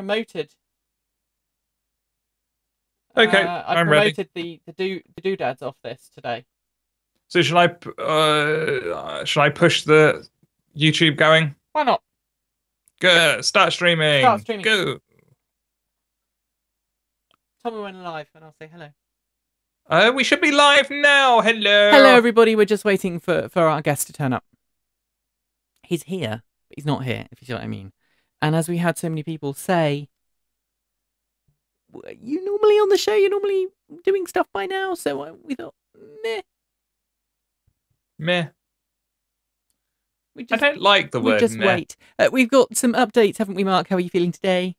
promoted. Okay, I I'm ready. promoted the doodads off this today. So should I push the YouTube going? Why not? Go, start Start streaming. streaming. Go. Tell me when live, and I'll say hello. We should be live now. Hello, Hello. everybody. We're just waiting for our guest to turn up. He's here, but he's not here, if you see what I mean. And as we had so many people say, you normally on the show, you're normally doing stuff by now, so we thought, meh. Meh. We I just, don't like the we word just meh. wait. We've got some updates, haven't we, Mark? How are you feeling today?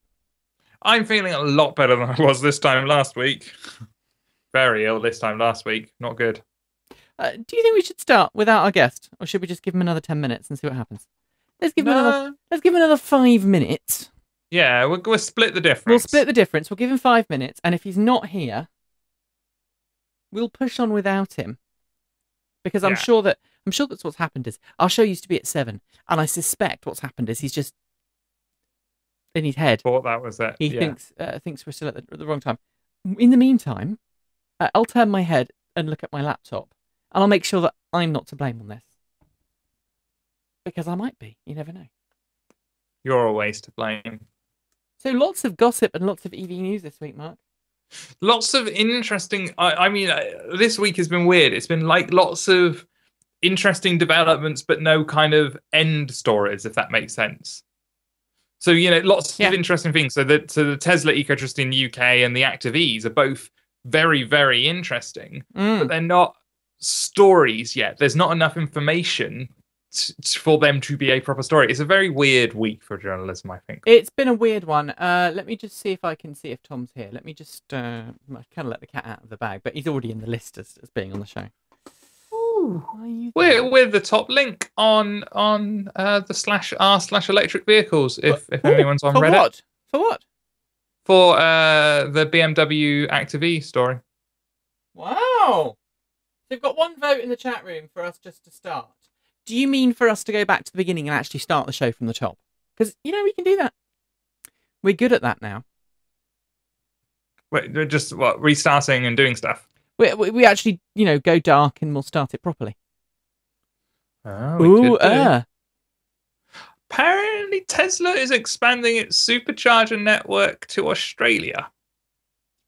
I'm feeling a lot better than I was this time last week. Very ill this time last week. Not good. Do you think we should start without our guest, or should we just give him another 10 minutes and see what happens? Let's give him another 5 minutes. Yeah, we'll split the difference. We'll split the difference. We'll give him 5 minutes, and if he's not here, we'll push on without him. Because I'm sure that's what's happened is our show used to be at 7, and I suspect what's happened is he's just in his head. Thought that was it. He thinks we're still at the wrong time. In the meantime, I'll turn my head and look at my laptop, and I'll make sure that I'm not to blame on this. Because I might be. You never know. You're always to blame. So lots of gossip and lots of EV news this week, Mark. Lots of interesting. I mean, this week has been weird. It's been like lots of interesting developments, but no kind of end stories, if that makes sense. So, lots of interesting things. So the Tesla Ecotrust in the UK and the Active E's are both very, very interesting, but they're not stories yet. There's not enough information for them to be a proper story. It's a very weird week for journalism, I think. It's been a weird one. Let me just see if I can see if Tom's here. Let me just kind of let the cat out of the bag, but he's already in the list as being on the show. Ooh, we're the top link on the /r/electric vehicles. If anyone's on Reddit. What? For what? For the BMW Active E story. Wow. So we've got one vote in the chat room for us just to start. Do you mean for us to go back to the beginning and actually start the show from the top? Because, we can do that. We're good at that now. Wait, just restarting and doing stuff? We actually, go dark and we'll start it properly. Oh, Apparently Tesla is expanding its supercharger network to Australia.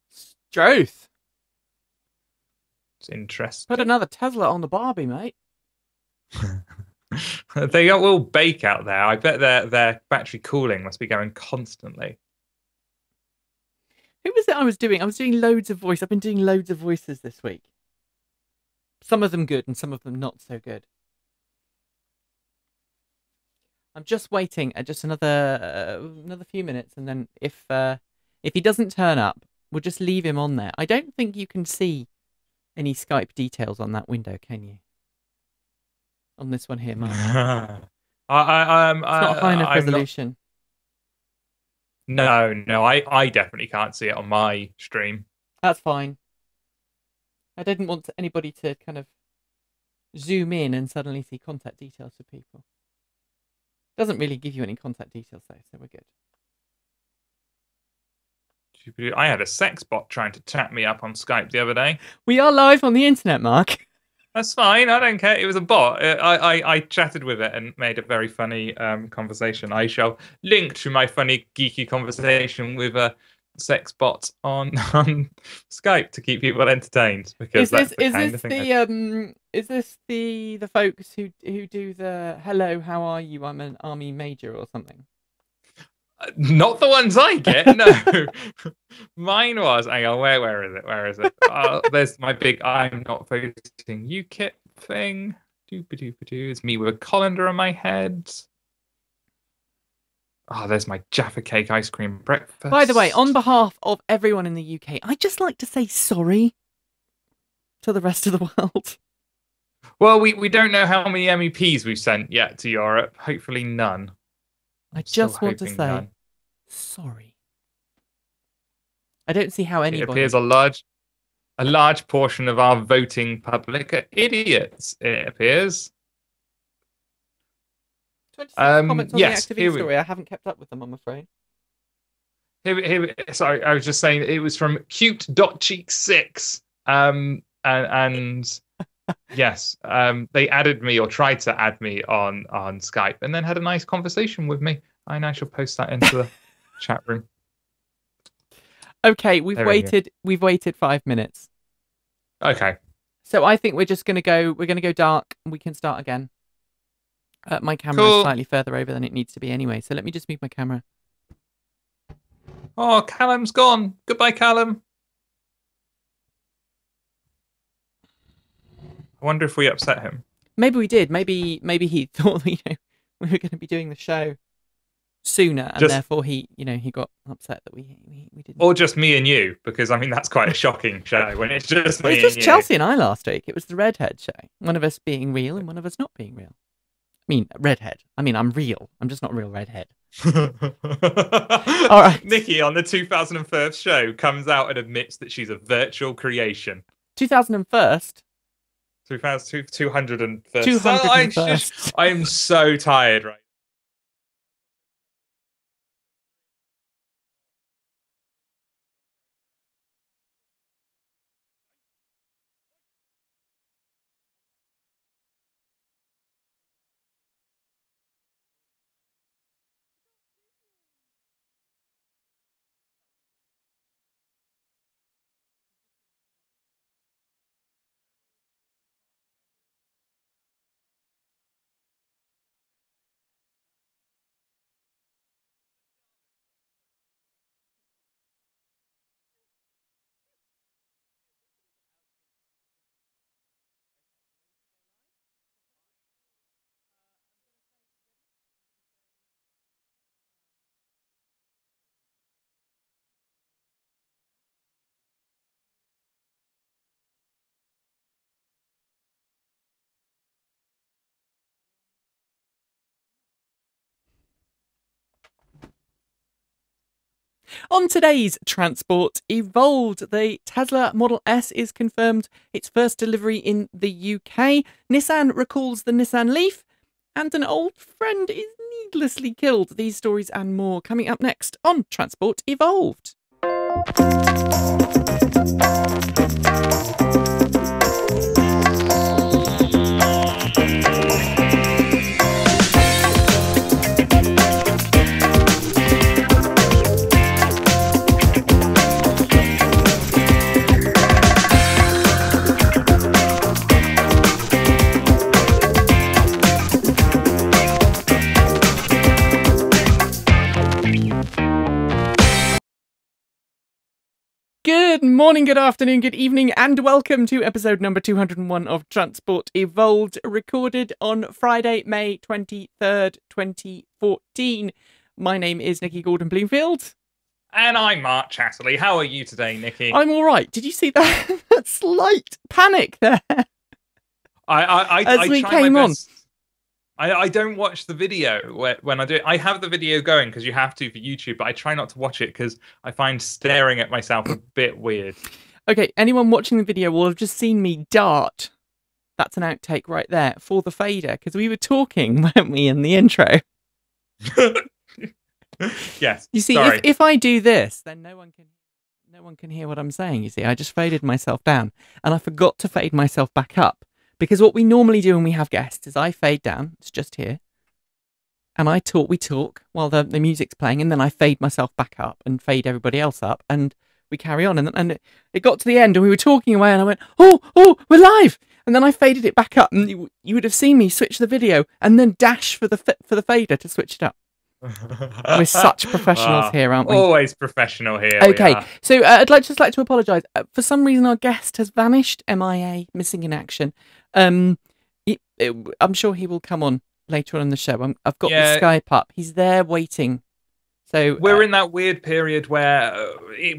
Struth. It's interesting. Put another Tesla on the Barbie, mate. They will bake out there. I bet their battery cooling must be going constantly. Who was it I was doing? I was doing loads of voice. I've been doing loads of voices this week. Some of them good and some of them not so good. I'm just waiting just another few minutes, and then if he doesn't turn up, we'll just leave him on there. I don't think you can see any Skype details on that window, can you? On this one here, Mark. It's not high enough resolution. No, I definitely can't see it on my stream. That's fine. I didn't want anybody to kind of zoom in and suddenly see contact details for people. Doesn't really give you any contact details though, so we're good. I had a sex bot trying to chat me up on Skype the other day. We are live on the internet, Mark. That's fine. I don't care. It was a bot. I chatted with it and made a very funny conversation. I shall link to my funny geeky conversation with a sex bot on Skype to keep people entertained. Because is this the folks who do the hello, how are you? I'm an army major or something. Not the ones I get, no. Mine was, hang on, where is it? There's my big I'm not voting UKIP thing. Doop-a-doop-a-doo. It's me with a colander on my head. Oh, there's my Jaffa cake ice cream breakfast. By the way, on behalf of everyone in the UK, I'd just like to say sorry to the rest of the world. Well, we don't know how many MEPs we've sent yet to Europe. Hopefully none. I just want to say sorry. I don't see how anybody... It appears a large portion of our voting public are idiots, it appears. 26 comments on the Active story. I haven't kept up with them, I'm afraid. Sorry, I was just saying it was from cute.cheek6. And yes, they added me or tried to add me on Skype and then had a nice conversation with me. I shall post that into the chat room. Okay, we've waited 5 minutes. Okay. So I think we're going to go dark and we can start again. My camera is slightly further over than it needs to be anyway, so let me just move my camera. Oh, Callum's gone. Goodbye, Callum. I wonder if we upset him. Maybe we did. Maybe he thought we were going to be doing the show sooner, and therefore he got upset that we didn't. Or just me and you, because I mean that's quite a shocking show when it's just me. It was just Chelsea and I last week. It was the redhead show. One of us being real and one of us not being real. I mean, redhead. I mean, I'm real. I'm just not a real redhead. All right. Nikki on the 2001st show comes out and admits that she's a virtual creation. 2001st? 201st. I am so tired right On today's Transport Evolved, the Tesla Model S is confirmed its first delivery in the UK, Nissan recalls the Nissan Leaf, and an old friend is needlessly killed. These stories and more coming up next on Transport Evolved. Good morning, good afternoon, good evening, and welcome to episode number 201 of Transport Evolved, recorded on Friday, May 23rd, 2014. My name is Nikki Gordon-Bloomfield. And I'm Mark Chatterley. How are you today, Nikki? I'm all right. Did you see that, that slight panic there? As we try came my on. best. I don't watch the video when I do it. I have the video going because you have to for YouTube, but I try not to watch it because I find staring at myself a bit weird. Okay, anyone watching the video will have just seen me dart. That's an outtake right there for the fader, because we were talking, weren't we, in the intro? Yes. You see, sorry. if I do this, then no one can hear what I'm saying. You see, I just faded myself down, and I forgot to fade myself back up. Because what we normally do when we have guests is I fade down, it's just here, and we talk while the music's playing, and then I fade myself back up and fade everybody else up, and we carry on. And it got to the end, and we were talking away, and I went, oh, we're live! And then I faded it back up, and you would have seen me switch the video, and then dash for the fader to switch it up. We're such professionals here, aren't we? Always professional here. Okay, so I'd like to apologise. For some reason, our guest has vanished, MIA, missing in action. I'm sure he will come on later on in the show. I've got the Skype up. He's there waiting. So we're in that weird period where,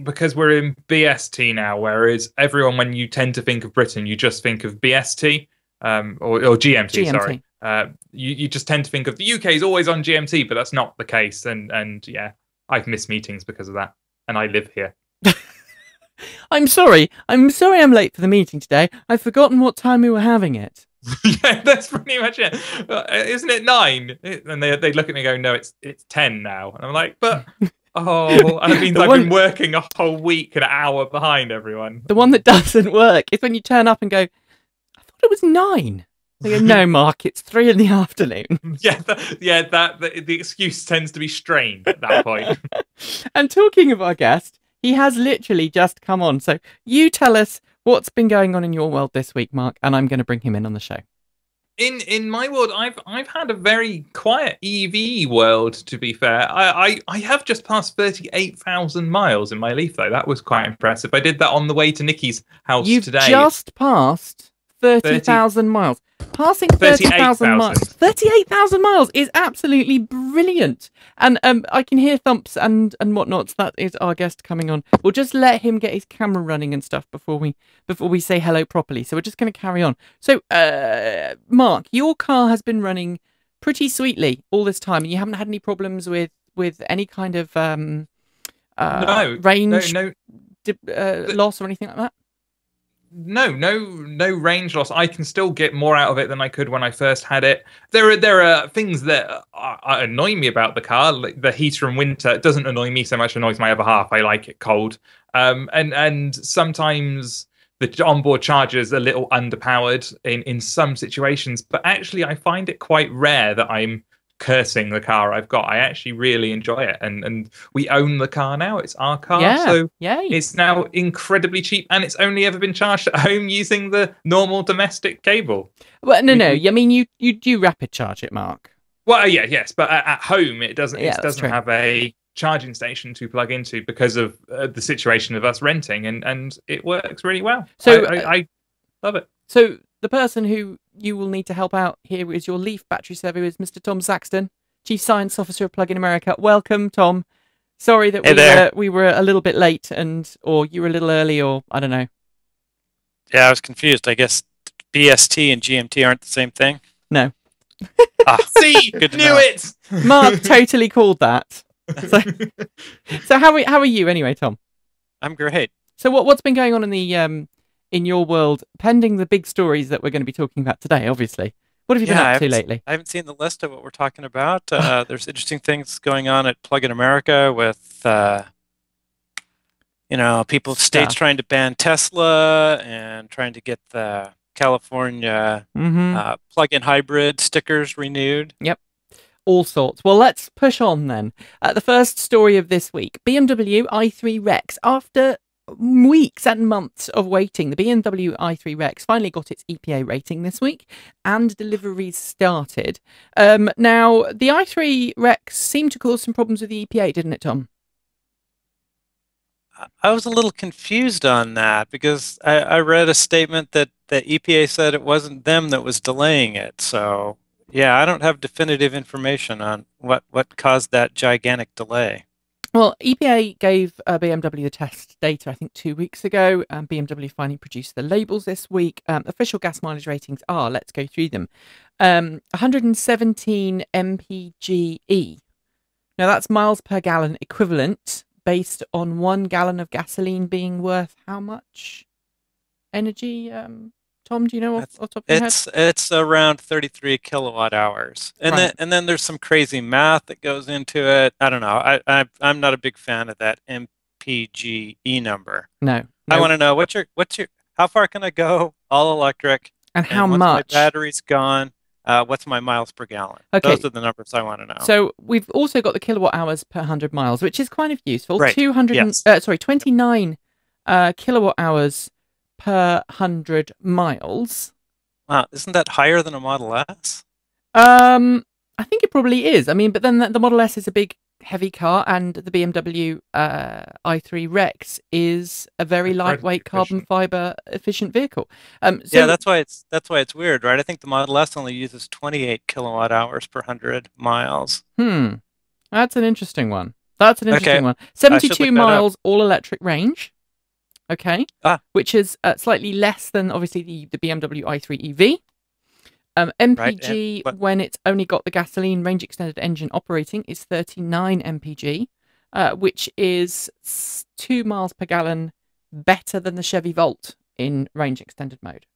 because we're in BST now, whereas everyone, when you tend to think of Britain, you just think of BST or GMT. Sorry. You just tend to think of the UK is always on GMT, but that's not the case. And yeah, I've missed meetings because of that, and I live here. I'm sorry I'm late for the meeting today. I've forgotten what time we were having it. Yeah, that's pretty much it. Isn't it 9? And they look at me and go, no, it's 10 now. And I'm like, but Oh, that means The I've one- been working a whole week, an hour behind everyone. The one that doesn't work is when you turn up and go, I thought it was 9. They go, no, Mark, it's 3 in the afternoon. The excuse tends to be strained at that point. And talking of our guest, he has literally just come on. So you tell us what's been going on in your world this week, Mark, and I'm going to bring him in on the show. In my world, I've had a very quiet EV world. To be fair, I have just passed 38,000 miles in my Leaf though. That was quite impressive. I did that on the way to Nikki's house today. You've just passed 30,000 miles. Passing 30,000 miles. 38,000 miles is absolutely brilliant. And I can hear thumps and whatnots. That is our guest coming on. We'll just let him get his camera running and stuff before we say hello properly. So we're just going to carry on. So, Mark, your car has been running pretty sweetly all this time, and you haven't had any problems with any kind of range loss or anything like that? No range loss. I can still get more out of it than I could when I first had it. There are things that annoy me about the car, like the heater in winter. It doesn't annoy me so much; it annoys my other half. I like it cold. And sometimes the onboard charger is a little underpowered in some situations. But actually, I find it quite rare that I'm cursing the car I've got. I actually really enjoy it, and we own the car now. It's our car, so yay. It's now incredibly cheap, and it's only ever been charged at home using the normal domestic cable. Well, no. I mean, you do rapid charge it, Mark. Well, yes, but at home it doesn't. Yeah, it doesn't have a charging station to plug into because of the situation of us renting, and it works really well. So I love it. So the person who you will need to help out here is your Leaf battery survey is Mr. Tom Saxton, Chief Science Officer of Plug-in America. Welcome, Tom. Sorry that we were a little bit late, or you were a little early, or I don't know. Yeah, I was confused. I guess BST and GMT aren't the same thing. No. See, knew it. Mark totally called that. So how are you anyway, Tom? I'm great. So what's been going on in the in your world, pending the big stories that we're going to be talking about today, obviously? What have you been up to lately? I haven't seen the list of what we're talking about. There's interesting things going on at Plug-in America with, people, states trying to ban Tesla and trying to get the California plug-in hybrid stickers renewed. Yep. All sorts. Well, let's push on then. The first story of this week, BMW i3 Rex. After weeks and months of waiting, the BMW i3 Rex finally got its EPA rating this week, and deliveries started. Now, the i3 Rex seemed to cause some problems with the EPA, didn't it, Tom? I was a little confused on that because I read a statement that the EPA said it wasn't them that was delaying it. So, yeah, I don't have definitive information on what caused that gigantic delay. Well, EPA gave BMW the test data, I think, 2 weeks ago. BMW finally produced the labels this week. Official gas mileage ratings are, let's go through them, 117 mpge. Now, that's miles per gallon equivalent, based on 1 gallon of gasoline being worth how much energy? Tom, do you know off the top of your head? It's around 33 kilowatt hours, and then there's some crazy math that goes into it. I don't know. I'm not a big fan of that mpge number. No. I want to know what's your how far can I go all electric, and how much my battery's gone. What's my miles per gallon? Okay. Those are the numbers I want to know. So we've also got the kilowatt hours per 100 miles, which is kind of useful. Right. 29 kilowatt hours per 100 miles. Wow, isn't that higher than a Model S? I think it probably is. I mean, but then the Model S is a big, heavy car, and the BMW i3 Rex is a very lightweight, carbon fiber efficient vehicle. Yeah, that's why it's weird, right? I think the Model S only uses 28 kilowatt hours per 100 miles. That's an interesting one. 72 miles all electric range. Okay, which is slightly less than obviously the BMW i3 EV. MPG, when it's only got the gasoline range extended engine operating, is 39 mpg, which is 2 miles per gallon better than the Chevy Volt in range extended mode.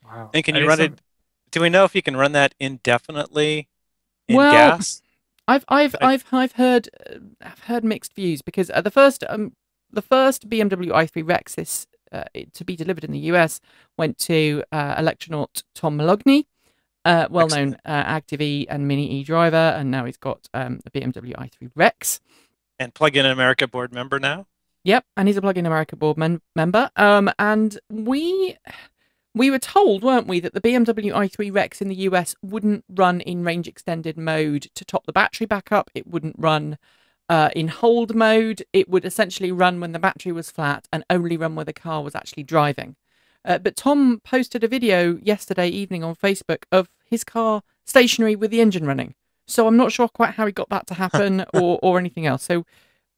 Wow! And can you run it? Do we know if you can run that indefinitely in gas? I've heard mixed views because the first BMW i3 Rex to be delivered in the US went to electronaut Tom Malogny, well-known Active E and Mini E driver, and now he's got the BMW i3 Rex. And Plug-in America board member now. Yep, and he's a Plug-in America board member. And we were told, weren't we, that the BMW i3 Rex in the US wouldn't run in range extended mode to top the battery back up. It wouldn't run in hold mode. It would essentially run when the battery was flat and only run when the car was actually driving. But Tom posted a video yesterday evening on Facebook of his car stationary with the engine running. So I'm not sure quite how he got that to happen or anything else. So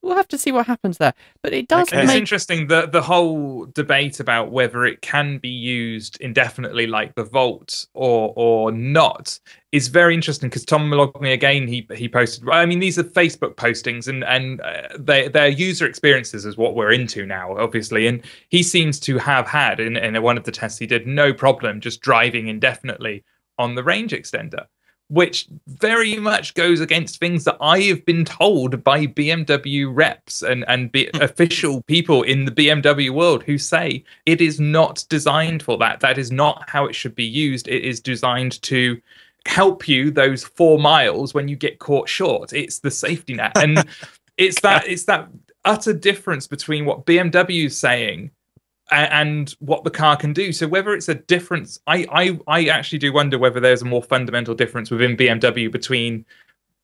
we'll have to see what happens there. But it does It's interesting, the whole debate about whether it can be used indefinitely like the Volt or not is very interesting, because Tom Malogny, again, he posted, I mean, these are Facebook postings, and their user experiences is what we're into now, obviously. And he seems to have had, in one of the tests he did, no problem just driving indefinitely on the range extender, which very much goes against things that I have been told by BMW reps and official people in the BMW world, who say it is not designed for that. That is not how it should be used. It is designed to help you those 4 miles when you get caught short. It's the safety net. And it's that utter difference between what BMW is saying and what the car can do. So whether it's a difference, I actually do wonder whether there's a more fundamental difference within BMW between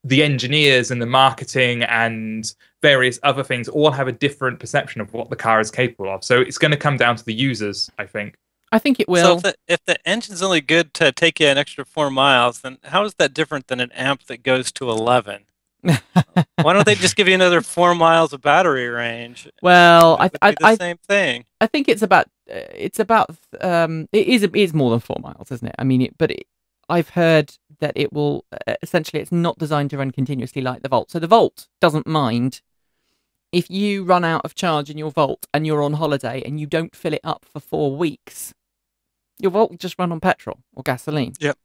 the engineers and the marketing and various other things all have a different perception of what the car is capable of. So it's going to come down to the users, I think. I think it will. So if the engine's only good to take you an extra 4 miles, then how is that different than an amp that goes to 11? Why don't they just give you another 4 miles of battery range? Well, the same thing. I think it is more than 4 miles, isn't it? I mean, I've heard that it will essentially, it's not designed to run continuously like the Volt. So the Volt doesn't mind if you run out of charge in your Volt and you're on holiday and you don't fill it up for 4 weeks. Your Volt will just run on petrol or gasoline. Yep.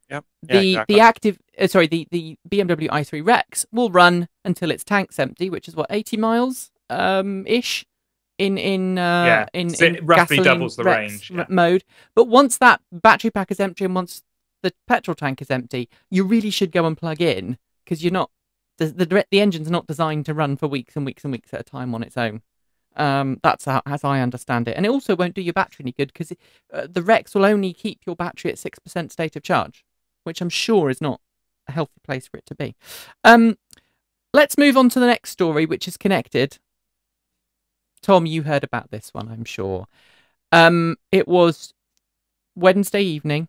The BMW i3 Rex will run until its tank's empty, which is what, 80 miles ish in roughly doubles the range mode. But once that battery pack is empty and once the petrol tank is empty, you really should go and plug in, because you're not the engine's not designed to run for weeks and weeks and weeks at a time on its own. That's how, as I understand it. And it also won't do your battery any good, because the Rex will only keep your battery at 6% state of charge, which I'm sure is not a healthy place for it to be. Let's move on to the next story, which is connected. Tom, you heard about this one, I'm sure. It was Wednesday evening,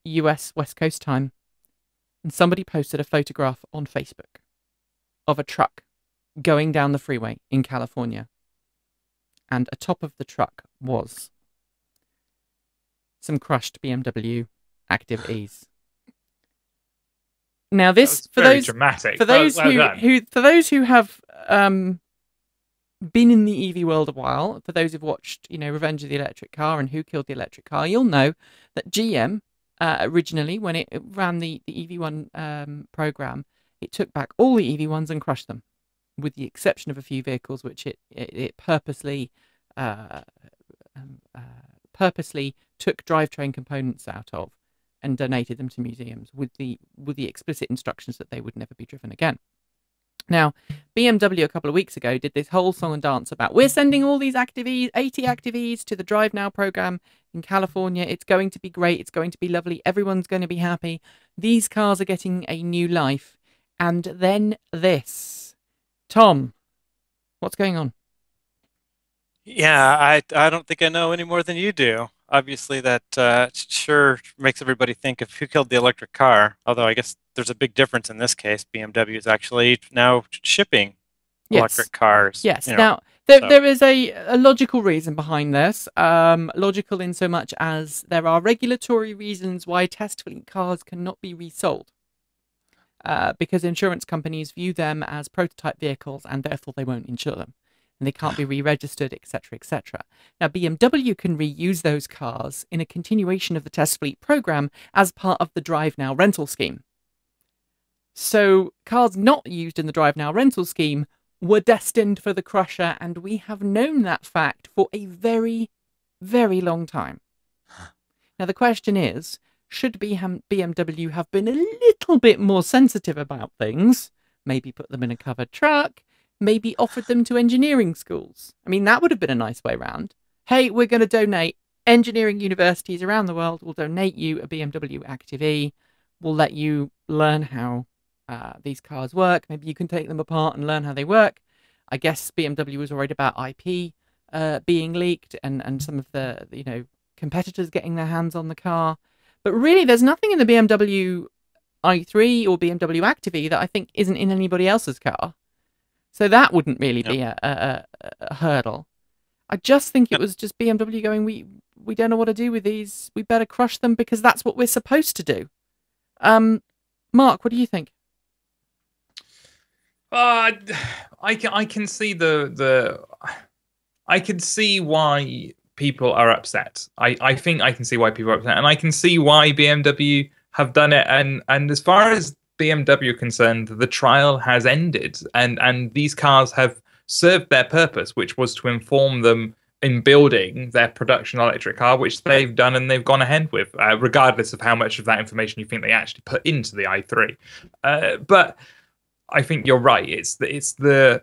US West Coast time, and somebody posted a photograph on Facebook of a truck going down the freeway in California, and atop of the truck was some crushed BMW Active E's. Now, this for those dramatic. For those who have been in the EV world a while, for those who've watched, Revenge of the Electric Car and Who Killed the Electric Car, you'll know that GM originally, when it ran the EV1 program, it took back all the EV1s and crushed them, with the exception of a few vehicles which it purposely took drivetrain components out of and donated them to museums with the explicit instructions that they would never be driven again. Now, BMW a couple of weeks ago did this whole song and dance about, we're sending all these Active E's, 80 Active E's to the Drive Now program in California. It's going to be great. It's going to be lovely. Everyone's going to be happy. These cars are getting a new life. And then this. Tom, what's going on? Yeah, I don't think I know any more than you do. Obviously, that sure makes everybody think of Who Killed the Electric Car, although I guess there's a big difference in this case. BMW is actually now shipping electric cars. Yes. Now, there is a logical reason behind this. Logical in so much as there are regulatory reasons why test fleet cars cannot be resold. Because insurance companies view them as prototype vehicles and therefore they won't insure them. And they can't be re-registered, etc., etc. Now, BMW can reuse those cars in a continuation of the test fleet program as part of the Drive Now rental scheme. So cars not used in the Drive Now rental scheme were destined for the crusher, and we have known that fact for a very, very long time. Now the question is, should BMW have been a little bit more sensitive about things? Maybe put them in a covered truck, maybe offered them to engineering schools. I mean, that would have been a nice way round. Hey, we're going to donate. Engineering universities around the world will donate you a BMW Active E. We'll let you learn how these cars work. Maybe you can take them apart and learn how they work. I guess BMW was worried about IP being leaked and some of the competitors getting their hands on the car. But really, there's nothing in the BMW i3 or BMW Active E that I think isn't in anybody else's car. So that wouldn't really be a hurdle. I just think it was just BMW going, we don't know what to do with these. We better crush them because that's what we're supposed to do. Mark, what do you think? I can see I can see why people are upset. I think I can see why people are upset, and I can see why BMW have done it. And as far as BMW are concerned, the trial has ended, and these cars have served their purpose, which was to inform them in building their production electric car, which they've done and they've gone ahead with, regardless of how much of that information you think they actually put into the i3. But I think you're right. It's the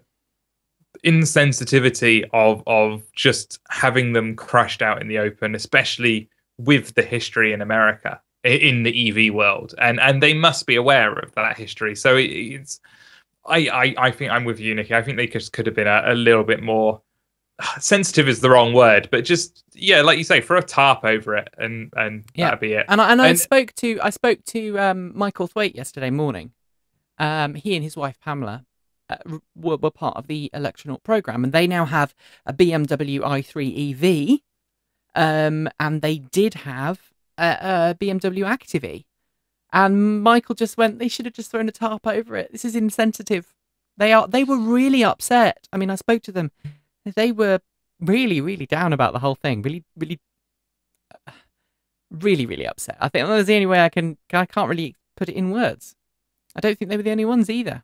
insensitivity of just having them crushed out in the open, especially with the history in America in the EV world, and they must be aware of that history. So it's I think I'm with you, Nikki. I think they just could have been a little bit more sensitive is the wrong word, but just like you say, throw a tarp over it and that'd be it. And I spoke to Michael Thwaite yesterday morning. He and his wife Pamela were part of the Electronaut program, and they now have a BMW i3 EV, and they did have a BMW Active E. And Michael just went, they should have just thrown a tarp over it. This is insensitive. They were really upset. I mean, I spoke to them. They were really, really down about the whole thing. Really, really, really, really upset. I think that's the only way I can't really put it in words. I don't think they were the only ones either.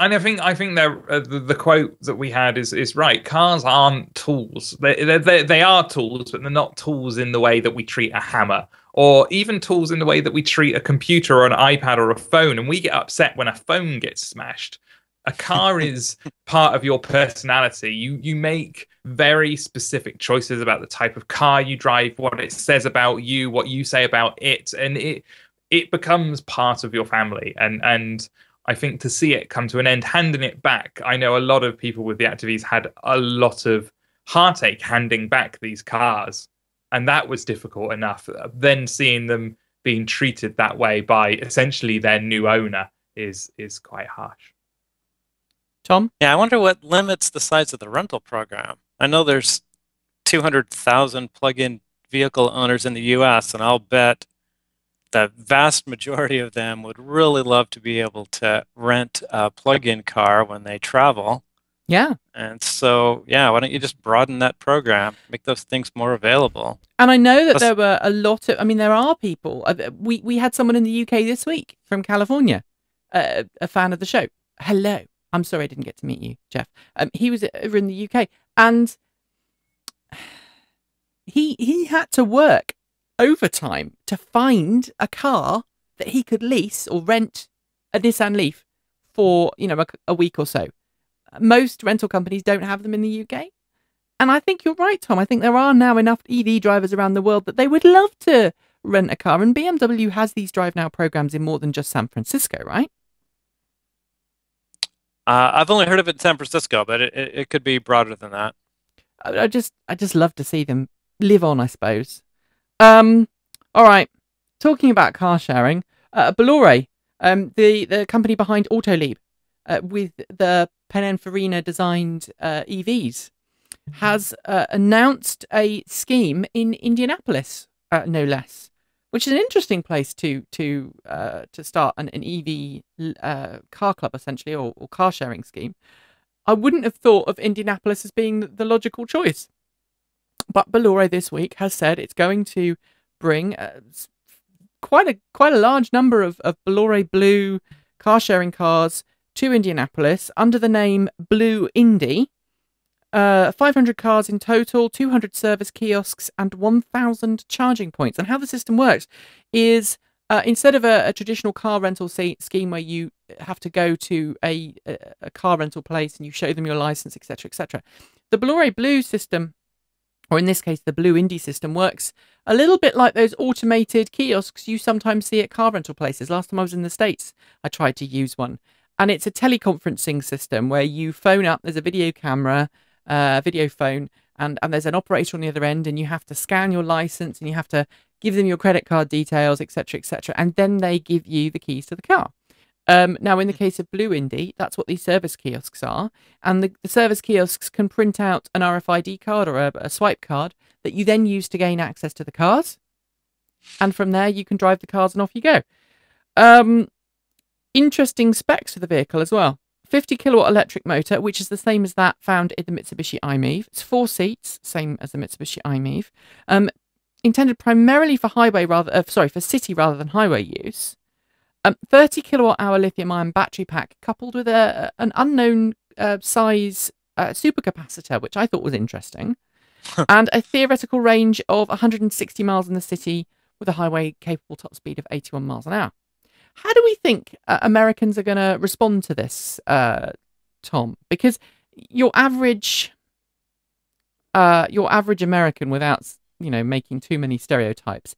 And I think the quote that we had is right. Cars aren't tools. They are tools, but they're not tools in the way that we treat a hammer, or even tools in the way that we treat a computer or an iPad or a phone. And we get upset when a phone gets smashed. A car is part of your personality. You make very specific choices about the type of car you drive, what it says about you, what you say about it, and it becomes part of your family. And I think to see it come to an end, handing it back, I know a lot of people with the Actives had a lot of heartache handing back these cars, and that was difficult enough. Then seeing them being treated that way by essentially their new owner is quite harsh. Tom? Yeah, I wonder what limits the size of the rental program. I know there's 200,000 plug-in vehicle owners in the US, and I'll bet the vast majority of them would really love to be able to rent a plug-in car when they travel. Yeah. And so, why don't you just broaden that program, make those things more available? And I know that there were a lot of, there are people. We had someone in the UK this week from California, a fan of the show. Hello. I'm sorry I didn't get to meet you, Jeff. He was over in the UK, and he had to work overtime to find a car that he could lease or rent a Nissan Leaf for a week or so. Most rental companies don't have them in the UK, and I think you're right, Tom. I think there are now enough EV drivers around the world that they would love to rent a car, and BMW has these Drive Now programs in more than just San Francisco, right? I've only heard of it in San Francisco, but it could be broader than that. I just love to see them live on, I suppose. All right. Talking about car sharing, Bolloré, the company behind Autoliv, with the Pininfarina designed EVs, has announced a scheme in Indianapolis, no less, which is an interesting place to start an EV car club, essentially, or car sharing scheme. I wouldn't have thought of Indianapolis as being the logical choice. But Bolloré this week has said it's going to bring quite a large number of Bolloré Blue car sharing cars to Indianapolis under the name Blue Indy. 500 cars in total, 200 service kiosks, and 1,000 charging points. And how the system works is instead of a traditional car rental scheme where you have to go to a car rental place and you show them your license, etc., etc., the Blue system, or in this case, the Blue Indy system, works a little bit like those automated kiosks you sometimes see at car rental places. Last time I was in the States, I tried to use one. And it's a teleconferencing system where you phone up, there's a video camera, video phone, and there's an operator on the other end, and you have to scan your license and you have to give them your credit card details, etc., etc., and then they give you the keys to the car. Now, in the case of Blue Indy, that's what these service kiosks are, and the service kiosks can print out an RFID card or a swipe card that you then use to gain access to the cars, and from there you can drive the cars and off you go. Interesting specs for the vehicle as well. 50 kilowatt electric motor, which is the same as that found in the Mitsubishi i-MiEV. It's 4 seats, same as the Mitsubishi i-MiEV. Intended primarily for for city rather than highway use. 30 kilowatt hour lithium-ion battery pack coupled with an unknown size supercapacitor, which I thought was interesting, and a theoretical range of 160 miles in the city with a highway capable top speed of 81 miles an hour. How do we think Americans are going to respond to this, Tom? Because your average American, without making too many stereotypes,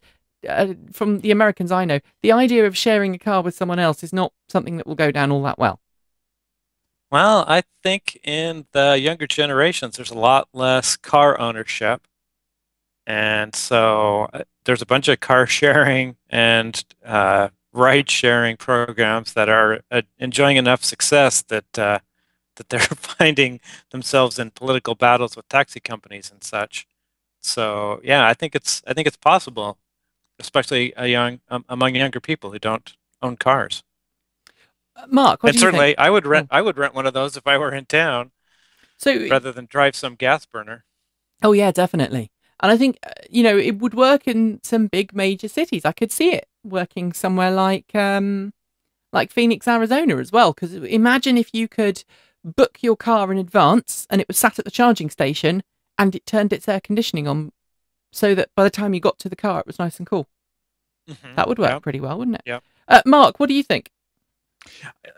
from the Americans I know, the idea of sharing a car with someone else is not something that will go down all that well. Well, I think in the younger generations, there's a lot less car ownership. And so there's a bunch of car sharing and ride-sharing programs that are enjoying enough success that that they're finding themselves in political battles with taxi companies and such. So yeah, I think it's possible, especially among younger people who don't own cars. Mark, what do you certainly, think? I would rent one of those if I were in town, so rather than drive some gas burner. Oh yeah, definitely. And I think it would work in some big major cities. I could see it working somewhere like Phoenix, Arizona as well. Because imagine if you could book your car in advance and it was sat at the charging station and it turned its air conditioning on, so that by the time you got to the car, it was nice and cool. Mm-hmm. That would work pretty well, wouldn't it? Yeah. Mark, what do you think?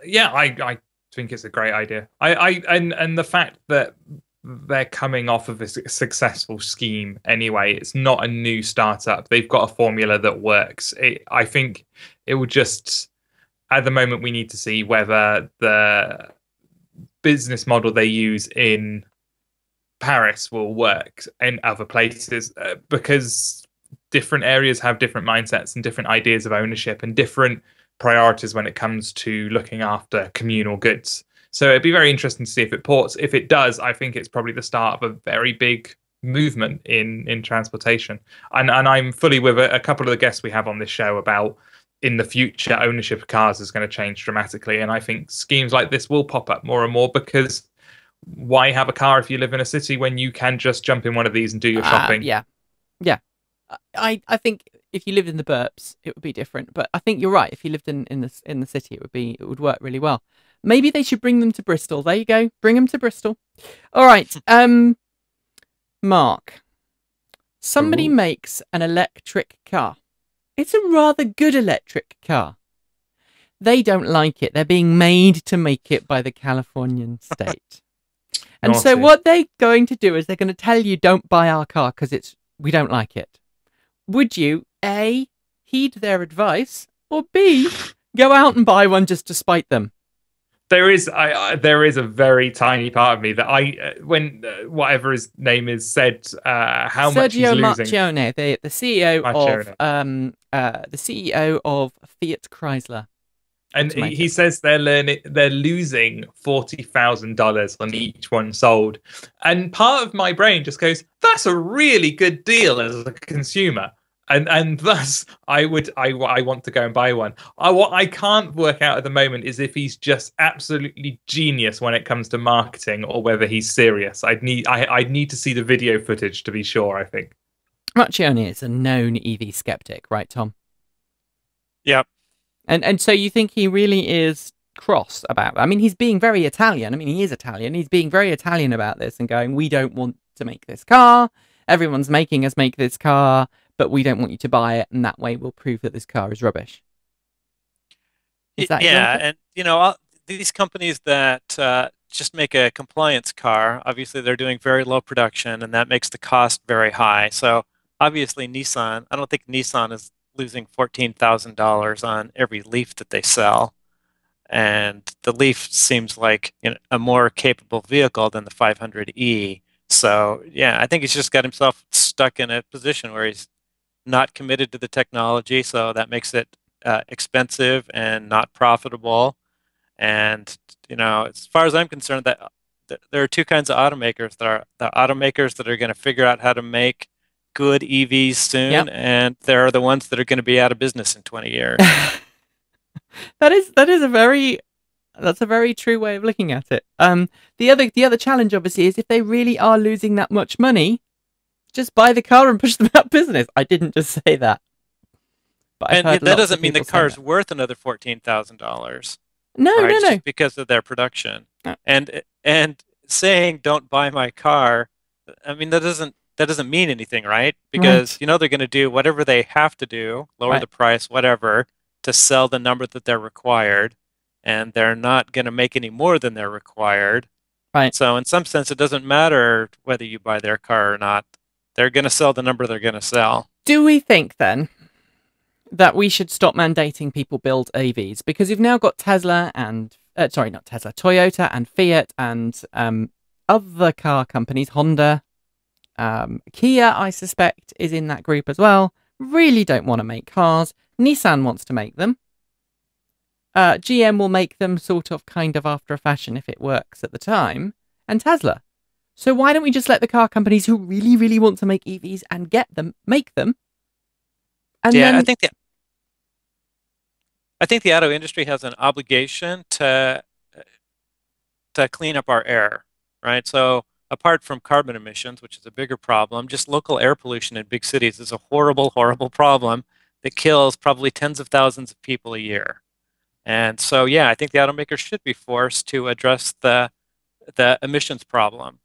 Yeah, I think it's a great idea. And the fact that they're coming off of a successful scheme anyway. It's not a new startup. They've got a formula that works. I think it will just, at the moment, we need to see whether the business model they use in Paris will work in other places, because different areas have different mindsets and different ideas of ownership and different priorities when it comes to looking after communal goods. So it'd be very interesting to see if it ports. If it does, I think it's probably the start of a very big movement in transportation. And I'm fully with a couple of the guests we have on this show about in the future, ownership of cars is going to change dramatically. And I think schemes like this will pop up more and more, because why have a car if you live in a city when you can just jump in one of these and do your shopping? Yeah. I think if you lived in the burbs, it would be different. But I think you're right. If you lived in the city, it would work really well. Maybe they should bring them to Bristol. There you go. Bring them to Bristol. All right. Mark, somebody makes an electric car. It's a rather good electric car. They don't like it. They're being made to make it by the Californian state. And so what they're going to do is they're going to tell you, don't buy our car because we don't like it. Would you, A, heed their advice, or B, go out and buy one just to spite them? There is a very tiny part of me that when whatever his name is said how much he's losing. Sergio Marchionne, the CEO of Fiat Chrysler. And he says they're losing $40,000 on each one sold. And part of my brain just goes, that's a really good deal as a consumer. And thus, I want to go and buy one. What I can't work out at the moment is if he's just absolutely genius when it comes to marketing, or whether he's serious. I'd need to see the video footage to be sure, I think. Marchionne is a known EV skeptic, right, Tom? Yep. And so you think he really is cross about? I mean, he's being very Italian. I mean, he is Italian. He's being very Italian about this and going, "We don't want to make this car. Everyone's making us make this car, but we don't want you to buy it, and that way we'll prove that this car is rubbish." Is that Yeah, example? and these companies that just make a compliance car, obviously they're doing very low production, and that makes the cost very high. So obviously Nissan, I don't think Nissan is losing $14,000 on every Leaf that they sell. And the Leaf seems like, a more capable vehicle than the 500e. So yeah, I think he's just got himself stuck in a position where he's not committed to the technology, so that makes it expensive and not profitable. And as far as I'm concerned, that there are two kinds of automakers. There are the automakers that are going to figure out how to make good EVs soon, Yep. and there are the ones that are going to be out of business in 20 years. That's a very true way of looking at it. The other challenge obviously is if they really are losing that much money, just buy the car and push them out of business. I didn't just say that, but I've And heard that lots of doesn't mean the people say car's that. worth another $14,000, No, right? no, It's no. just because of their production. No. And saying don't buy my car, I mean that doesn't mean anything, right? Because Right. they're going to do whatever they have to do, lower Right. the price, whatever, to sell the number that they're required, and they're not going to make any more than they're required. Right. So in some sense, it doesn't matter whether you buy their car or not. They're going to sell the number they're going to sell. Do we think then that we should stop mandating people build AVs? Because you've now got Tesla and sorry, not Tesla, Toyota and Fiat and other car companies, Honda, Kia, I suspect, is in that group as well. Really don't want to make cars. Nissan wants to make them. GM will make them sort of kind of after a fashion if it works at the time. And Tesla. So why don't we just let the car companies who really, really want to make EVs and make them? And Yeah, then I think the auto industry has an obligation to clean up our air, right? So apart from carbon emissions, which is a bigger problem, just local air pollution in big cities is a horrible, horrible problem that kills probably tens of thousands of people a year. And so, yeah, I think the automakers should be forced to address the emissions problem.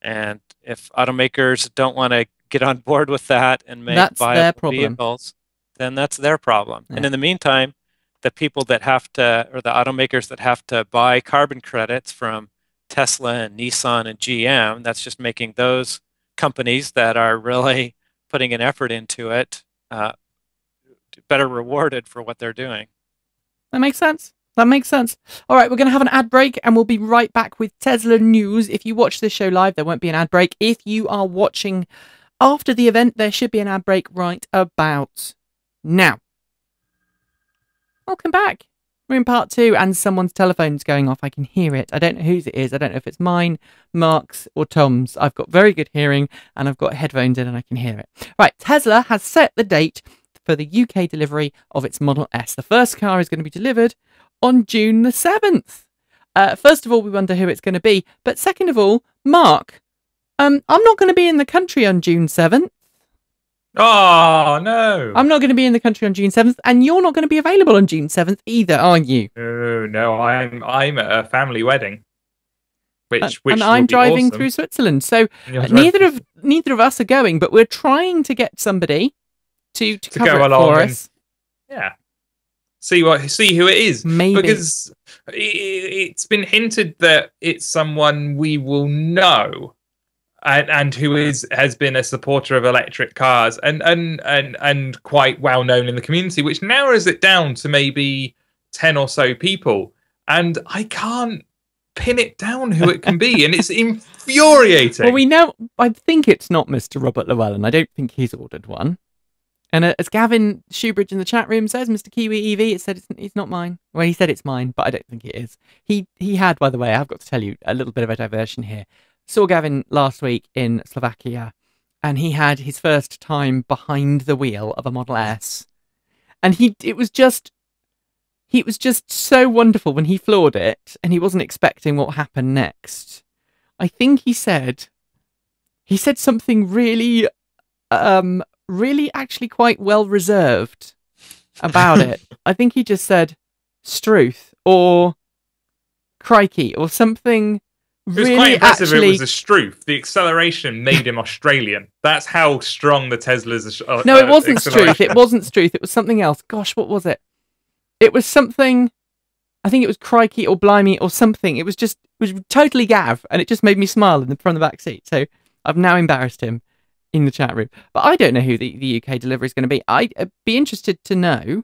And if automakers don't want to get on board with that and make that's their viable problem. vehicles, then that's their problem. Yeah. And in the meantime, the people that have to, or the automakers that have to buy carbon credits from Tesla and Nissan and GM, that's just making those companies that are really putting an effort into it better rewarded for what they're doing. That makes sense. That makes sense. All right, we're going to have an ad break and we'll be right back with Tesla news. If you watch this show live, there won't be an ad break. If you are watching after the event, there should be an ad break right about now. Welcome back. We're in part 2 and someone's telephone's going off. I can hear it. I don't know whose it is. I don't know if it's mine, Mark's or Tom's. I've got very good hearing and I've got headphones in and I can hear it. Right, Tesla has set the date for the UK delivery of its Model S. The first car is going to be delivered on June the 7th. First of all, we wonder who it's going to be. But second of all, Mark, I'm not going to be in the country on June 7th. Oh, no. I'm not going to be in the country on June 7th, and you're not going to be available on June 7th either, are you? No, I'm at a family wedding. Which and will I'm be driving awesome. through Switzerland. So You're neither of us are going, but we're trying to get somebody to cover go it along for and- us. Yeah. See who it is. Maybe. Because it's been hinted that it's someone we will know. And who has been a supporter of electric cars and quite well known in the community, which narrows it down to maybe 10 or so people. And I can't pin it down who it can be, and it's infuriating. Well, we know. I think it's not Mr. Robert Llewellyn. I don't think he's ordered one. And as Gavin Shoebridge in the chat room says, Mr. Kiwi EV, it said it's not mine. Well, he said it's mine, but I don't think it is. He had, by the way, I've got to tell you a little bit of a diversion here. Saw Gavin last week in Slovakia, and he had his first time behind the wheel of a Model S, and it was just so wonderful when he floored it, and he wasn't expecting what happened next. I think he said something really, really actually quite well reserved, about it. I think he just said "struth" or "crikey" or something. It was Really, quite impressive. actually, It was a Struth. The acceleration made him Australian. That's how strong the Tesla's. No, it wasn't acceleration. Struth. It wasn't Struth. It was something else. Gosh, what was it? It was something. I think it was crikey or blimey or something. It was totally Gav, and it just made me smile from the back seat. So I've now embarrassed him in the chat room. But I don't know who the UK delivery is going to be. I'd be interested to know.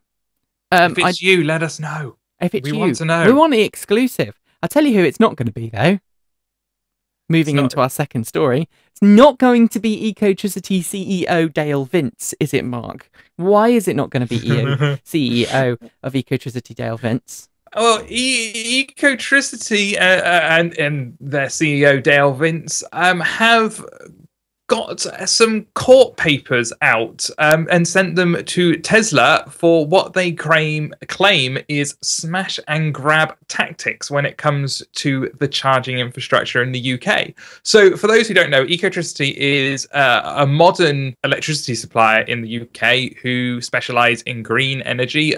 If it's you, let us know. If it's we you, want to know. We want the exclusive. I'll tell you who it's not going to be, though. Moving into our second story, it's not going to be Ecotricity CEO Dale Vince, is it, Mark? Why is it not going to be CEO of Ecotricity Dale Vince? Well, Ecotricity and their CEO Dale Vince have got some court papers out and sent them to Tesla for what they claim is smash and grab tactics when it comes to the charging infrastructure in the UK. So for those who don't know, Ecotricity is a modern electricity supplier in the UK who specialize in green energy,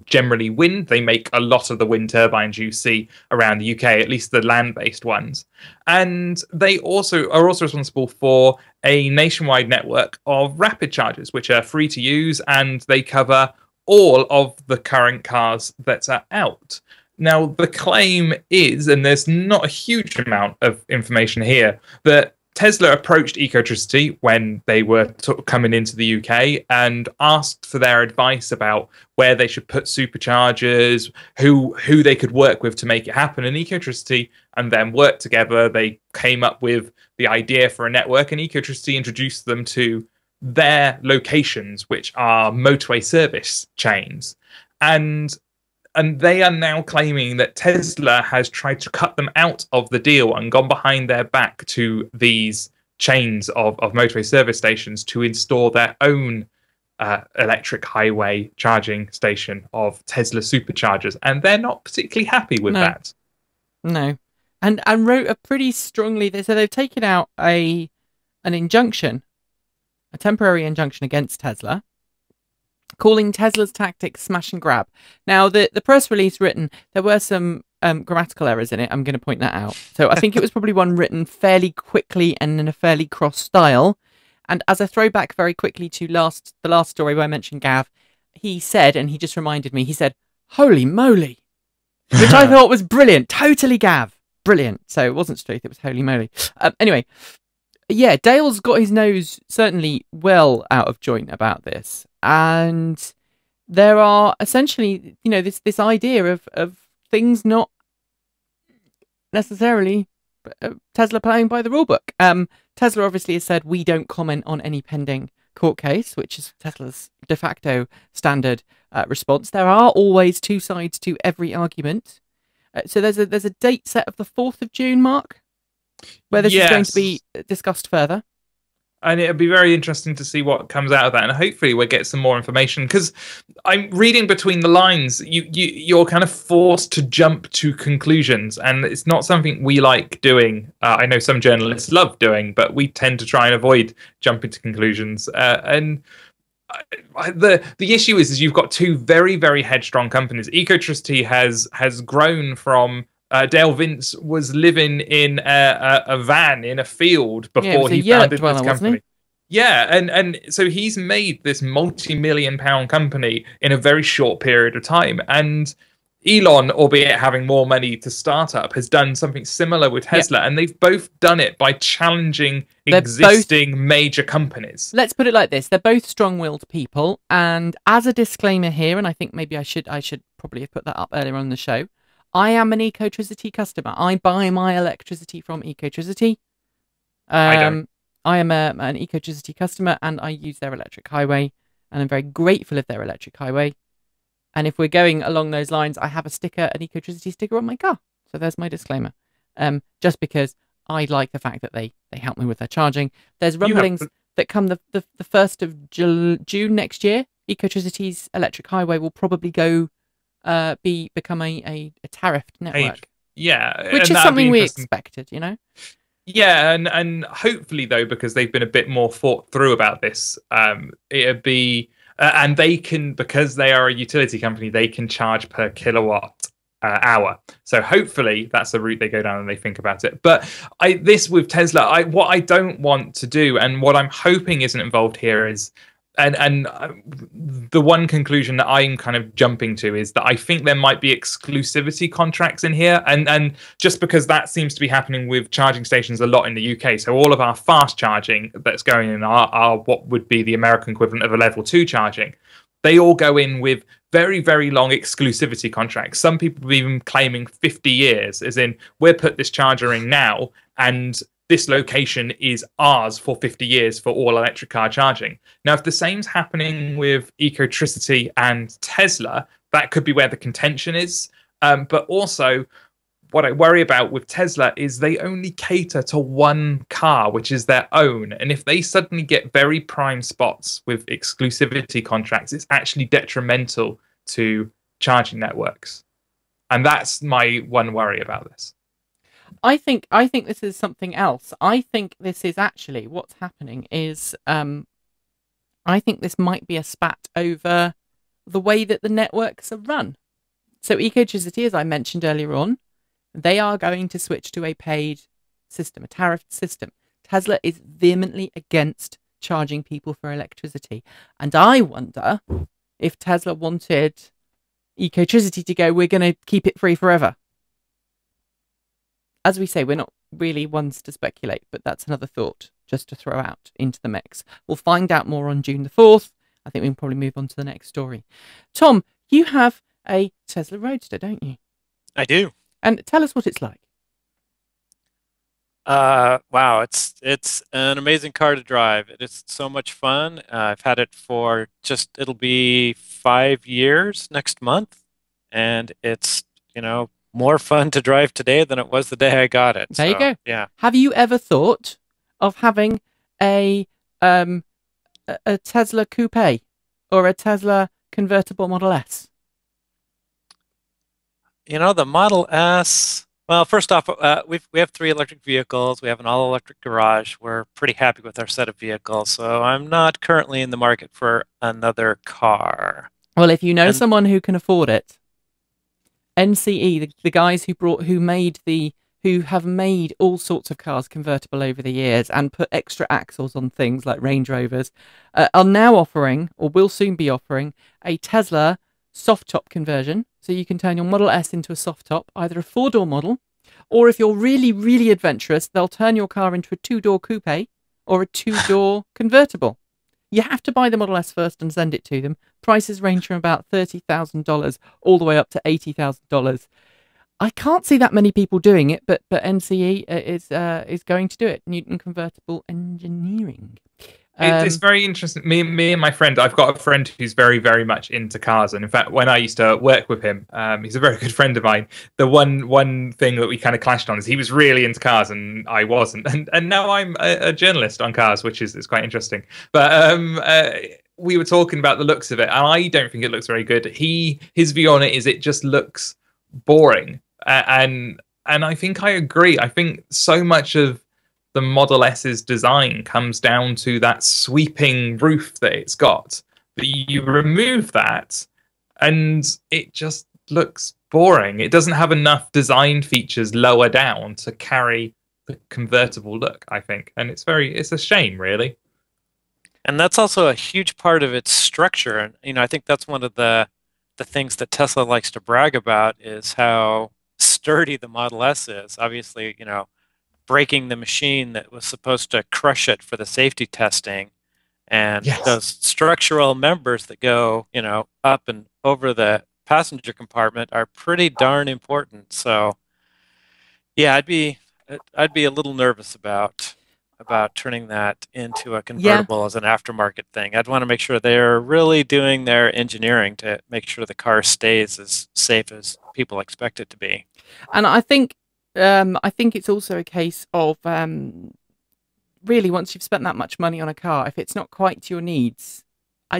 generally wind. They make a lot of the wind turbines you see around the UK, at least the land-based ones. And they are also responsible for a nationwide network of rapid chargers, which are free to use, and they cover all of the current cars that are out. Now, the claim is, and there's not a huge amount of information here, that Tesla approached Ecotricity when they were coming into the UK and asked for their advice about where they should put superchargers, who they could work with to make it happen. And Ecotricity and them worked together. They came up with the idea for a network, and Ecotricity introduced them to their locations, which are motorway service chains. And they are now claiming that Tesla has tried to cut them out of the deal and gone behind their back to these chains of motorway service stations to install their own electric highway charging station of Tesla superchargers. And they're not particularly happy with that. No. And wrote a pretty strongly... So they've taken out an injunction, a temporary injunction against Tesla, calling Tesla's tactics smash and grab. Now, the press release written, there were some grammatical errors in it. I'm going to point that out. So I think it was probably one written fairly quickly and in a fairly cross style. And as a throwback very quickly to the last story where I mentioned Gav, he said, and he just reminded me, he said, "Holy moly," which I thought was brilliant. Totally Gav. Brilliant. So it wasn't Struth, it was holy moly. Anyway, yeah, Dale's got his nose certainly well out of joint about this. And there are essentially, this idea of things not necessarily Tesla playing by the rulebook. Tesla obviously has said we don't comment on any pending court case, which is Tesla's de facto standard response. There are always two sides to every argument. So there's a date set of the 4th of June, Mark, where this is going to be discussed further. And it'll be very interesting to see what comes out of that, and hopefully we'll get some more information. Because I'm reading between the lines, you're kind of forced to jump to conclusions, and it's not something we like doing. I know some journalists love doing, but we tend to try and avoid jumping to conclusions. And the issue is you've got two very, very headstrong companies. Ecotricity has grown from. Dale Vince was living in a van in a field before he founded this company. Yeah, and so he's made this multi-million-pound company in a very short period of time. And Elon, albeit having more money to start up, has done something similar with Tesla, and they've both done it by challenging existing major companies. Let's put it like this: they're both strong-willed people. And as a disclaimer here, and I think maybe I should probably have put that up earlier on the show. I am an Ecotricity customer. I buy my electricity from Ecotricity. I am an Ecotricity customer, and I use their electric highway, and I'm very grateful of their electric highway. And if we're going along those lines, I have an Ecotricity sticker on my car. So there's my disclaimer. Just because I like the fact that they help me with their charging. There's rumblings that come the 1st of June next year. Ecotricity's electric highway will probably go... become a tariffed network. Which is something we expected, Yeah, and hopefully though, because they've been a bit more thought through about this, it'd be And they can, because they are a utility company, they can charge per kilowatt hour. So hopefully that's the route they go down and they think about it. But this with Tesla, what I don't want to do, and what I'm hoping isn't involved here is, and the one conclusion that I'm kind of jumping to is that I think there might be exclusivity contracts in here, and just because that seems to be happening with charging stations a lot in the UK. So all of our fast charging that's going in are what would be the American equivalent of a level 2 charging. They all go in with very, very long exclusivity contracts. Some people are even claiming 50 years, as in, we'll put this charger in now, and this location is ours for 50 years for all electric car charging. Now, if the same's happening with Ecotricity and Tesla, that could be where the contention is. But also, what I worry about with Tesla is they only cater to one car, which is their own. And if they suddenly get very prime spots with exclusivity contracts, it's actually detrimental to charging networks. And that's my one worry about this. I think this is something else. I think this is actually what's happening is I think this might be a spat over the way that the networks are run. So Ecotricity, as I mentioned earlier on, they are going to switch to a paid system, a tariff system. Tesla is vehemently against charging people for electricity. And I wonder if Tesla wanted Ecotricity to go, we're going to keep it free forever. As we say, we're not really ones to speculate, but that's another thought just to throw out into the mix. We'll find out more on June the 4th. I think we can probably move on to the next story. Tom, you have a Tesla Roadster, don't you? I do. And tell us what it's like. Wow, it's an amazing car to drive. It is so much fun. I've had it for it'll be 5 years next month, and it's, more fun to drive today than it was the day I got it. There you go. Yeah. Have you ever thought of having a Tesla coupe or a Tesla convertible Model S? The Model S. Well, first off, we have 3 electric vehicles. We have an all-electric garage. We're pretty happy with our set of vehicles, so I'm not currently in the market for another car. Well, if you know someone who can afford it, NCE, the guys who have made all sorts of cars convertible over the years and put extra axles on things like Range Rovers, are now offering, or will soon be offering, a Tesla soft top conversion. So you can turn your Model S into a soft top, either a 4-door model, or if you're really, really adventurous, they'll turn your car into a 2-door coupe or a 2-door convertible. You have to buy the Model S first and send it to them. Prices range from about $30,000 all the way up to $80,000. I can't see that many people doing it, but NCE is going to do it. Newton Convertible Engineering. It's very interesting. Me and my friend, I've got a friend who's very, very much into cars. And in fact, when I used to work with him, he's a very good friend of mine. The one thing that we kind of clashed on is he was really into cars and I wasn't. And now I'm a journalist on cars, which is quite interesting. But we were talking about the looks of it, and I don't think it looks very good. His view on it is it just looks boring. And I think I agree. I think so much of the Model S's design comes down to that sweeping roof that it's got. But you remove that and it just looks boring. It doesn't have enough design features lower down to carry the convertible look, I think. And it's a shame, really. And that's also a huge part of its structure. And, I think that's one of the things that Tesla likes to brag about is how sturdy the Model S is. Obviously, breaking the machine that was supposed to crush it for the safety testing, and Yes. those structural members that go, up and over the passenger compartment are pretty darn important. So, yeah, I'd be a little nervous about turning that into a convertible as an aftermarket thing. I'd want to make sure they're really doing their engineering to make sure the car stays as safe as people expect it to be. And I think it's also a case of really, once you've spent that much money on a car, if it's not quite to your needs,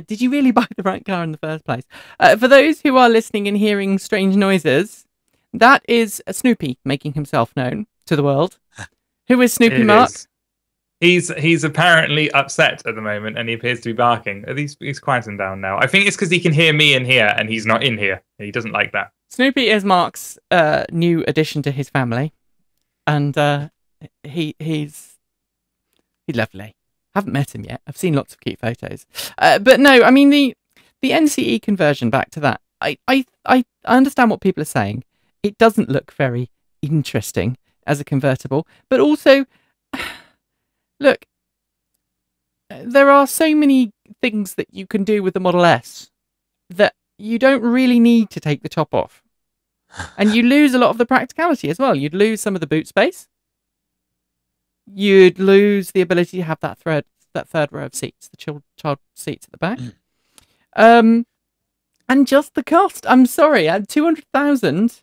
did you really buy the right car in the first place? For those who are listening and hearing strange noises, that is Snoopy making himself known to the world. Who is Snoopy, Mark? He's apparently upset at the moment, and he appears to be barking. He's quieting down now. I think it's because he can hear me in here, and he's not in here. He doesn't like that. Snoopy is Mark's new addition to his family, and he's lovely. Haven't met him yet. I've seen lots of cute photos, but no, I mean the NCE conversion. Back to that, I understand what people are saying. It doesn't look very interesting as a convertible, but also. Look, there are so many things that you can do with the Model S that you don't really need to take the top off. And you lose a lot of the practicality as well. You'd lose some of the boot space. You'd lose the ability to have that third row of seats, the child seats at the back. And just the cost. I'm sorry, at 200,000...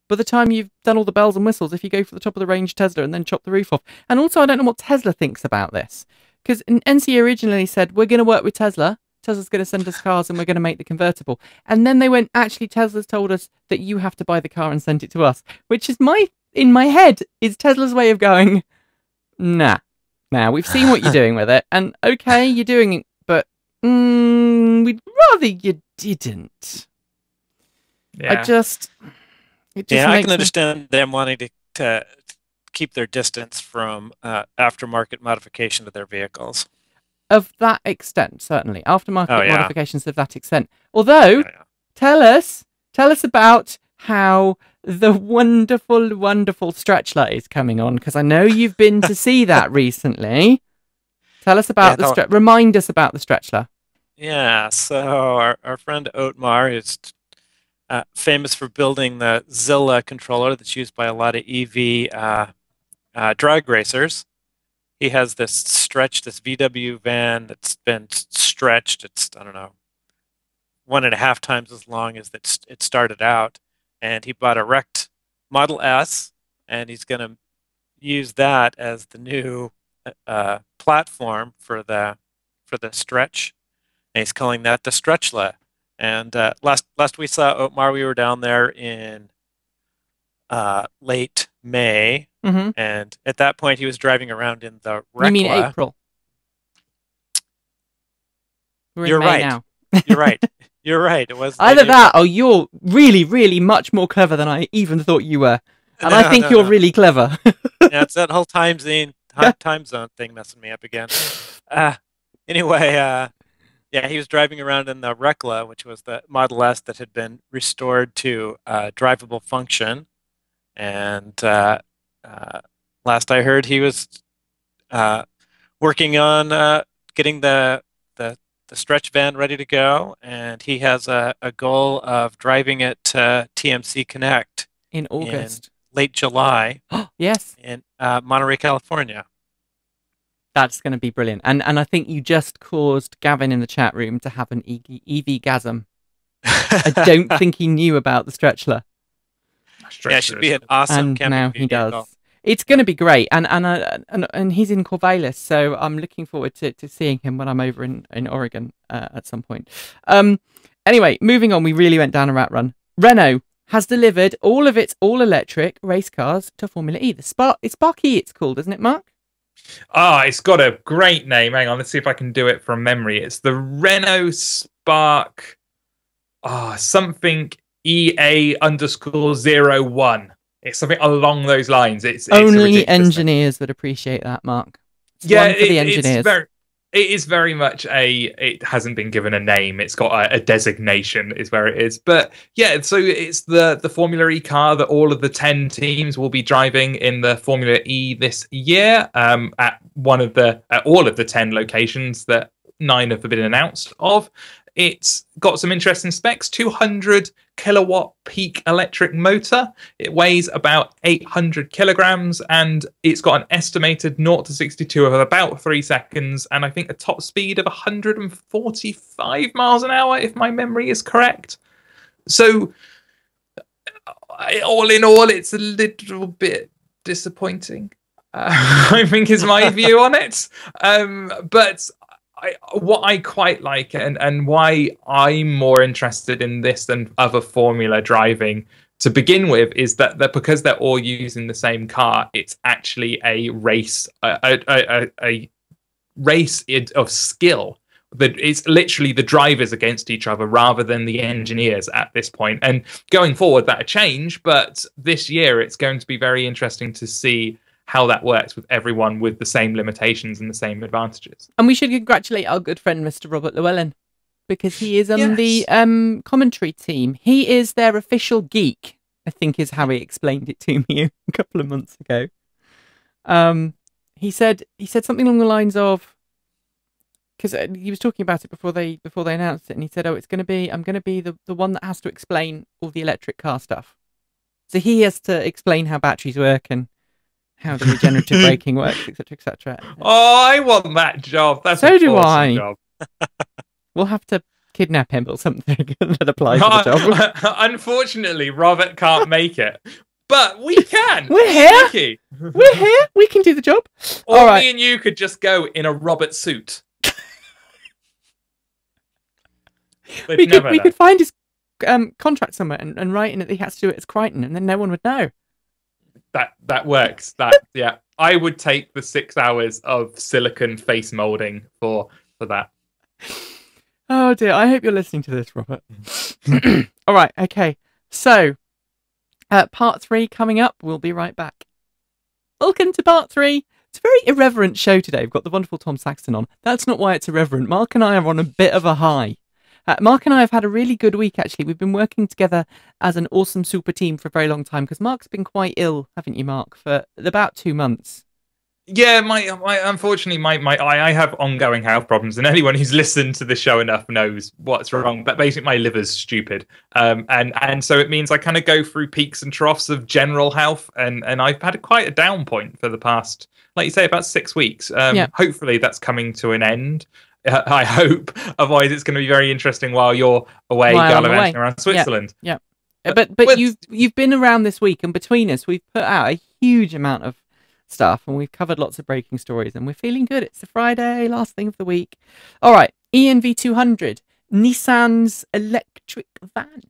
by the time you've done all the bells and whistles, if you go for the top of the range Tesla and then chop the roof off. And also, I don't know what Tesla thinks about this. Because NC originally said, we're going to work with Tesla. Tesla's going to send us cars and we're going to make the convertible. And then they went, actually, Tesla's told us that you have to buy the car and send it to us. Which is in my head, is Tesla's way of going, nah. Now, we've seen what you're doing with it. And okay, you're doing it, but we'd rather you didn't. Yeah. I can understand them wanting to keep their distance from aftermarket modification of their vehicles. Of that extent, certainly. Aftermarket modifications of that extent. Although, tell us about how the wonderful, wonderful Stretchler is coming on, because I know you've been to see that recently. Tell us about remind us about the Stretchler. Yeah, so our friend Otmar is famous for building the Zilla controller that's used by a lot of EV drag racers. He has this VW van that's been stretched. It's, I don't know, 1.5 times as long as it started out. And he bought a wrecked Model S, and he's going to use that as the new platform for the stretch. And he's calling that the Stretchlet. And last we saw Otmar, we were down there in late May, and at that point he was driving around in the Recla. You mean April? You're right. Now. You're right. You're right. It was either that, or you're really, really much more clever than I even thought you were, and I think you're really clever. Yeah, it's that whole time zone thing messing me up again. Anyway. Yeah, he was driving around in the Recla, which was the Model S that had been restored to drivable function. And last I heard, he was working on getting the stretch van ready to go. And he has a goal of driving it to TMC Connect in August, late July. Yes, in Monterey, California. That's going to be brilliant. And I think you just caused Gavin in the chat room to have an EV-gasm. I don't think he knew about the Stretchler. Yeah, it should be an awesome and now he does. It's going to be great. And he's in Corvallis, so I'm looking forward to seeing him when I'm over in Oregon at some point. Anyway, moving on, we really went down a rat run. Renault has delivered all of its all-electric race cars to Formula E. It's Spark-E it's called, isn't it, Mark? It's got a great name. Hang on, let's see if I can do it from memory. It's the Renault Spark something EA_01. It's something along those lines. It's only engineers would appreciate that, Mark. It's one for the engineers. It is very much it hasn't been given a name. It's got a designation is where it is. But yeah, so it's the Formula E car that all of the 10 teams will be driving in the Formula E this year at all of the 10 locations that 9 have been announced of. It's got some interesting specs, 200 kilowatt peak electric motor. It weighs about 800 kilograms, and it's got an estimated 0 to 62 of about 3 seconds, and I think a top speed of 145 miles an hour, if my memory is correct. So, all in all, it's a little bit disappointing, I think is my view on it. But what I quite like and why I'm more interested in this than other Formula driving to begin with is that because they're all using the same car, it's actually a race, a race of skill. That it's literally the drivers against each other rather than the engineers at this point. And going forward, that'll change. But this year, it's going to be very interesting to see how that works with everyone with the same limitations and the same advantages. And we should congratulate our good friend, Mr. Robert Llewellyn, because he is on Yes. the commentary team. He is their official geek, I think is how he explained it to me a couple of months ago. He said something along the lines of, because he was talking about it before they announced it, and he said, "Oh, I'm going to be the one that has to explain all the electric car stuff." So he has to explain how batteries work and how the regenerative braking works, etc., etc. Oh, I want that job. That's So an do awesome I. job. We'll have to kidnap him or something that applies to the job. Unfortunately, Robert can't make it, but we can. We're here. Nikki. We're here. We can do the job. Or All right. me and you could just go in a Robert suit. We could find his contract somewhere and write in that he has to do it as Crichton, and then no one would know. That works. Yeah, I would take the 6 hours of silicon face molding for that. Oh dear, I hope you're listening to this, Robert. All right, okay. So, part 3 coming up. We'll be right back. Welcome to part 3. It's a very irreverent show today. We've got the wonderful Tom Saxton on. That's not why it's irreverent. Mark and I are on a bit of a high. Mark and I have had a really good week, actually. We've been working together as an awesome super team for a very long time, because Mark's been quite ill, haven't you, Mark, for about 2 months? Yeah, unfortunately, I have ongoing health problems, and anyone who's listened to the show enough knows what's wrong. But basically, my liver's stupid, and so it means I kind of go through peaks and troughs of general health, and I've had quite a down point for the past, like you say, about 6 weeks. Hopefully, that's coming to an end. I hope. Otherwise, it's going to be very interesting while you're away gallivanting around Switzerland. Yeah. But you've been around this week, and between us, we've put out a huge amount of stuff, and we've covered lots of breaking stories, and we're feeling good. It's a Friday, last thing of the week. All right, ENV200, Nissan's electric van,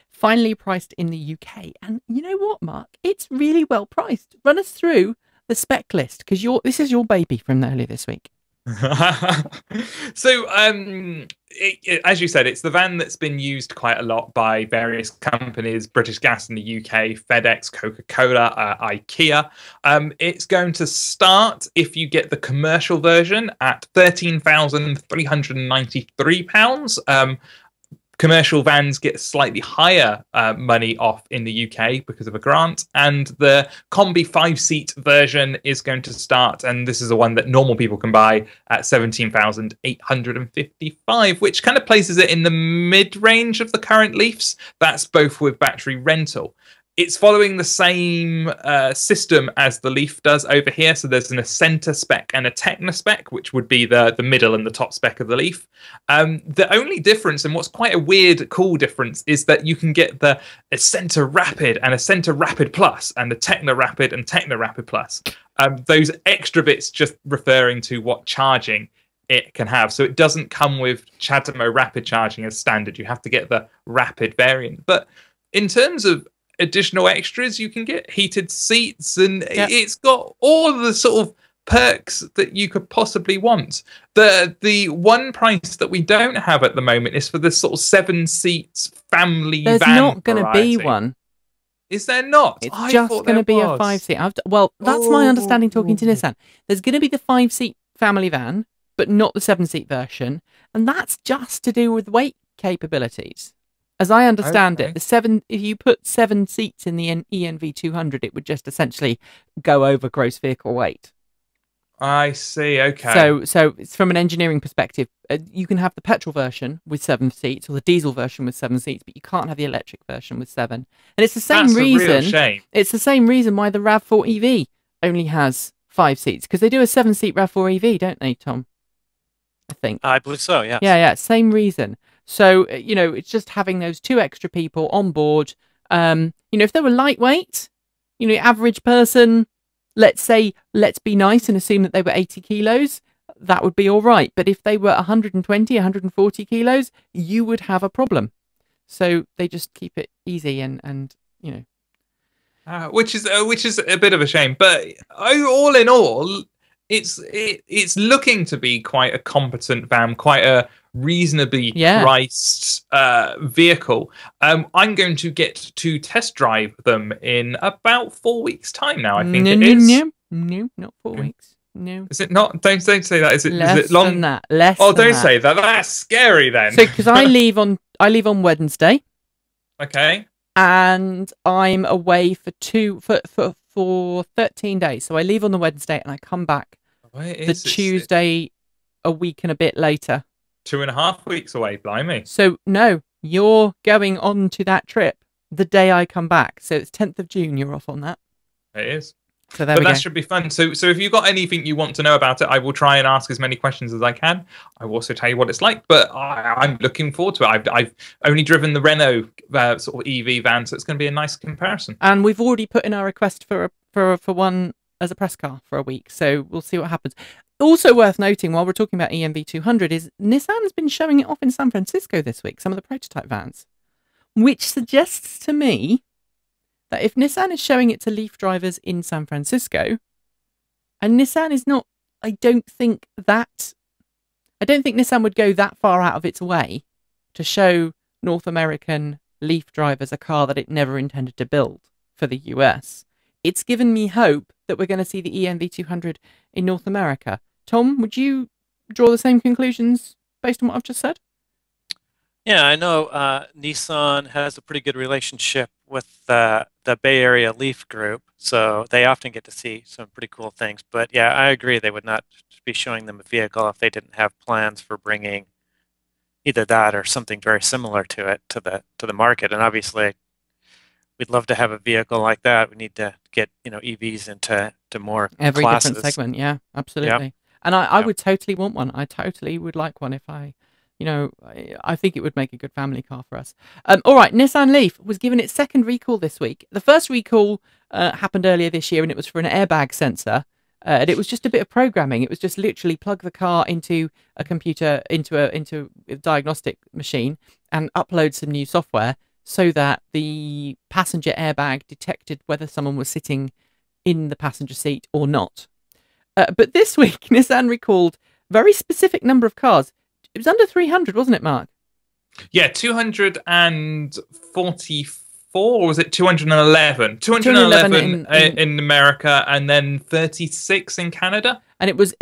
finally priced in the UK. And you know what, Mark? It's really well priced. Run us through the spec list, because this is your baby from earlier this week. So, as you said, it's the van that's been used quite a lot by various companies, British Gas in the UK, FedEx, Coca-Cola, IKEA. It's going to start, if you get the commercial version, at £13,393. Commercial vans get slightly higher money off in the UK because of a grant, and the Combi 5-seat version is going to start, and this is the one that normal people can buy, at £17,855, which kind of places it in the mid-range of the current Leafs. That's both with battery rental. It's following the same system as the Leaf does over here. So there's an Ascenta spec and a Techna spec, which would be the middle and the top spec of the Leaf. The only difference, and what's quite a weird, cool difference, is that you can get the Ascenta Rapid and Ascenta Rapid Plus and the Techna Rapid and Techna Rapid Plus. Those extra bits just referring to what charging it can have. So it doesn't come with CHAdeMO Rapid charging as standard. You have to get the Rapid variant. But in terms of additional extras, you can get heated seats, and it's got all of the sort of perks that you could possibly want. The one price that we don't have at the moment is for this sort of 7 seats family van. There's not going to be one. Is there not? It's just going to be a 5-seat. Well, that's my understanding talking to Nissan. There's going to be the 5-seat family van, but not the 7-seat version, and that's just to do with weight capabilities. As I understand it, if you put 7 seats in the ENV200, it would just essentially go over gross vehicle weight. I see. Okay. So it's from an engineering perspective, you can have the petrol version with 7 seats, or the diesel version with 7 seats, but you can't have the electric version with 7. And it's the same reason. That's a real shame. It's the same reason why the RAV4 EV only has 5 seats, because they do a 7-seat RAV4 EV, don't they, Tom? I think. I believe so. Yeah. Yeah. Same reason. So, it's just having those 2 extra people on board. If they were lightweight, average person, let's be nice and assume that they were 80 kilos, that would be all right. But if they were 120, 140 kilos, you would have a problem. So they just keep it easy and Which is a bit of a shame. But all in all, it's looking to be quite a competent van, quite a reasonably priced vehicle. I'm going to get to test drive them in about 4 weeks' time now. I think it is. No, not 4 weeks. No. Is it not? Don't say that. Is it Less long? than that. Less. Oh, than don't say that. That's scary then. So, because I leave on Wednesday. Okay. And I'm away for 13 days. So I leave on the Wednesday and I come back the Tuesday a week and a bit later. 2.5 weeks away, blimey. So no, you're going on to that trip the day I come back. So it's 10th of June. You're off on that. It is. So there we go. That should be fun. So if you've got anything you want to know about it, I will try and ask as many questions as I can. I will also tell you what it's like, but I'm looking forward to it. I've only driven the Renault sort of EV van, so it's going to be a nice comparison. And we've already put in our request for one as a press car for a week, so we'll see what happens. Also worth noting, while we're talking about EMV 200, is Nissan's been showing it off in San Francisco this week, some of the prototype vans, which suggests to me that if Nissan is showing it to Leaf drivers in San Francisco, and Nissan is not, I don't think Nissan would go that far out of its way to show North American Leaf drivers a car that it never intended to build for the US. It's given me hope that we're going to see the EMV 200 in North America. Tom, would you draw the same conclusions based on what I've just said? Yeah, I know Nissan has a pretty good relationship with the Bay Area Leaf group, so they often get to see some pretty cool things. But yeah, I agree they would not be showing them a vehicle if they didn't have plans for bringing either that or something very similar to it to the market. And obviously, we'd love to have a vehicle like that. We need to get EVs into more every classes. Different segment. Yeah, absolutely. Yeah. And I would totally want one. I totally would like one if I think it would make a good family car for us. All right, Nissan Leaf was given its second recall this week. The first recall happened earlier this year, and it was for an airbag sensor. And it was just a bit of programming. It was just literally plug the car into a computer, into a diagnostic machine, and upload some new software so that the passenger airbag detected whether someone was sitting in the passenger seat or not. But this week, Nissan recalled a very specific number of cars. It was under 300, wasn't it, Mark? Yeah, 244, or was it 211? 211 in America, and then 36 in Canada. And it was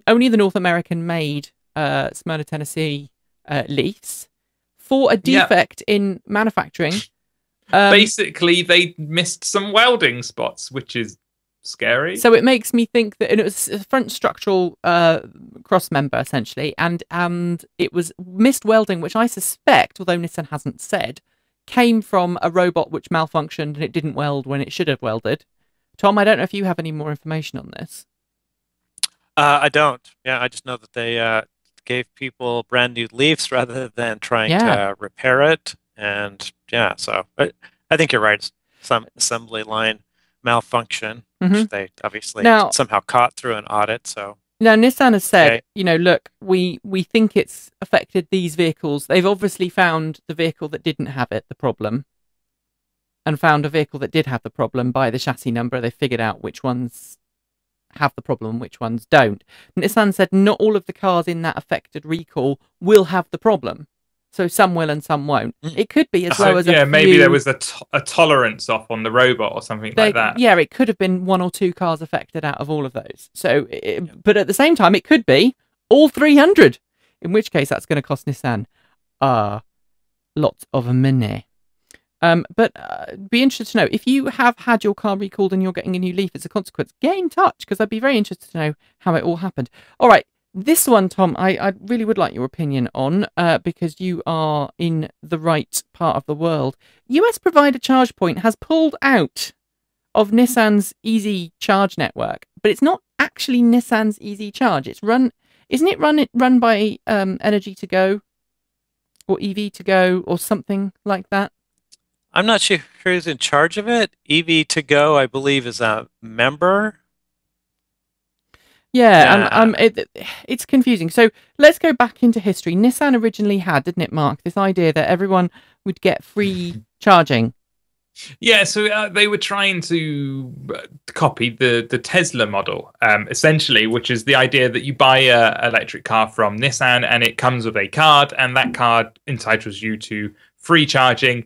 only the North American-made Smyrna, Tennessee Leafs for a defect in manufacturing. Basically, they missed some welding spots, which is scary. So it makes me think that it was a front structural cross member essentially, and it was missed welding, which I suspect, although Nissan hasn't said, came from a robot which malfunctioned and it didn't weld when it should have welded. Tom, I don't know if you have any more information on this. I don't. Yeah, I just know that they gave people brand new Leafs rather than trying to repair it, and so I think you're right. Some assembly line malfunction, which they obviously somehow caught through an audit. So now Nissan has said, look, we think it's affected these vehicles. They've obviously found the vehicle that didn't have the problem, and found a vehicle that did have the problem by the chassis number. They figured out which ones have the problem and which ones don't. Nissan said not all of the cars in that affected recall will have the problem. So some will and some won't. It could be as low as maybe there was a tolerance off on the robot or something like that. Yeah, it could have been 1 or 2 cars affected out of all of those. So, but at the same time, it could be all 300. In which case, that's going to cost Nissan lots of money. But be interested to know if you have had your car recalled and you're getting a new Leaf as a consequence. Get in touch because I'd be very interested to know how it all happened. All right. This one, Tom, I really would like your opinion on because you are in the right part of the world. US provider ChargePoint has pulled out of Nissan's Easy Charge network, but it's not actually Nissan's Easy Charge. It's run by Energy to Go or EV to Go or something like that. I'm not sure who's in charge of it. EV to Go, I believe, is a member. Yeah, it's confusing. So let's go back into history. Nissan originally had, didn't it, Mark, this idea that everyone would get free charging Yeah, so they were trying to copy the Tesla model, essentially, which is the idea that you buy a electric car from Nissan and it comes with a card, and that card entitles you to free charging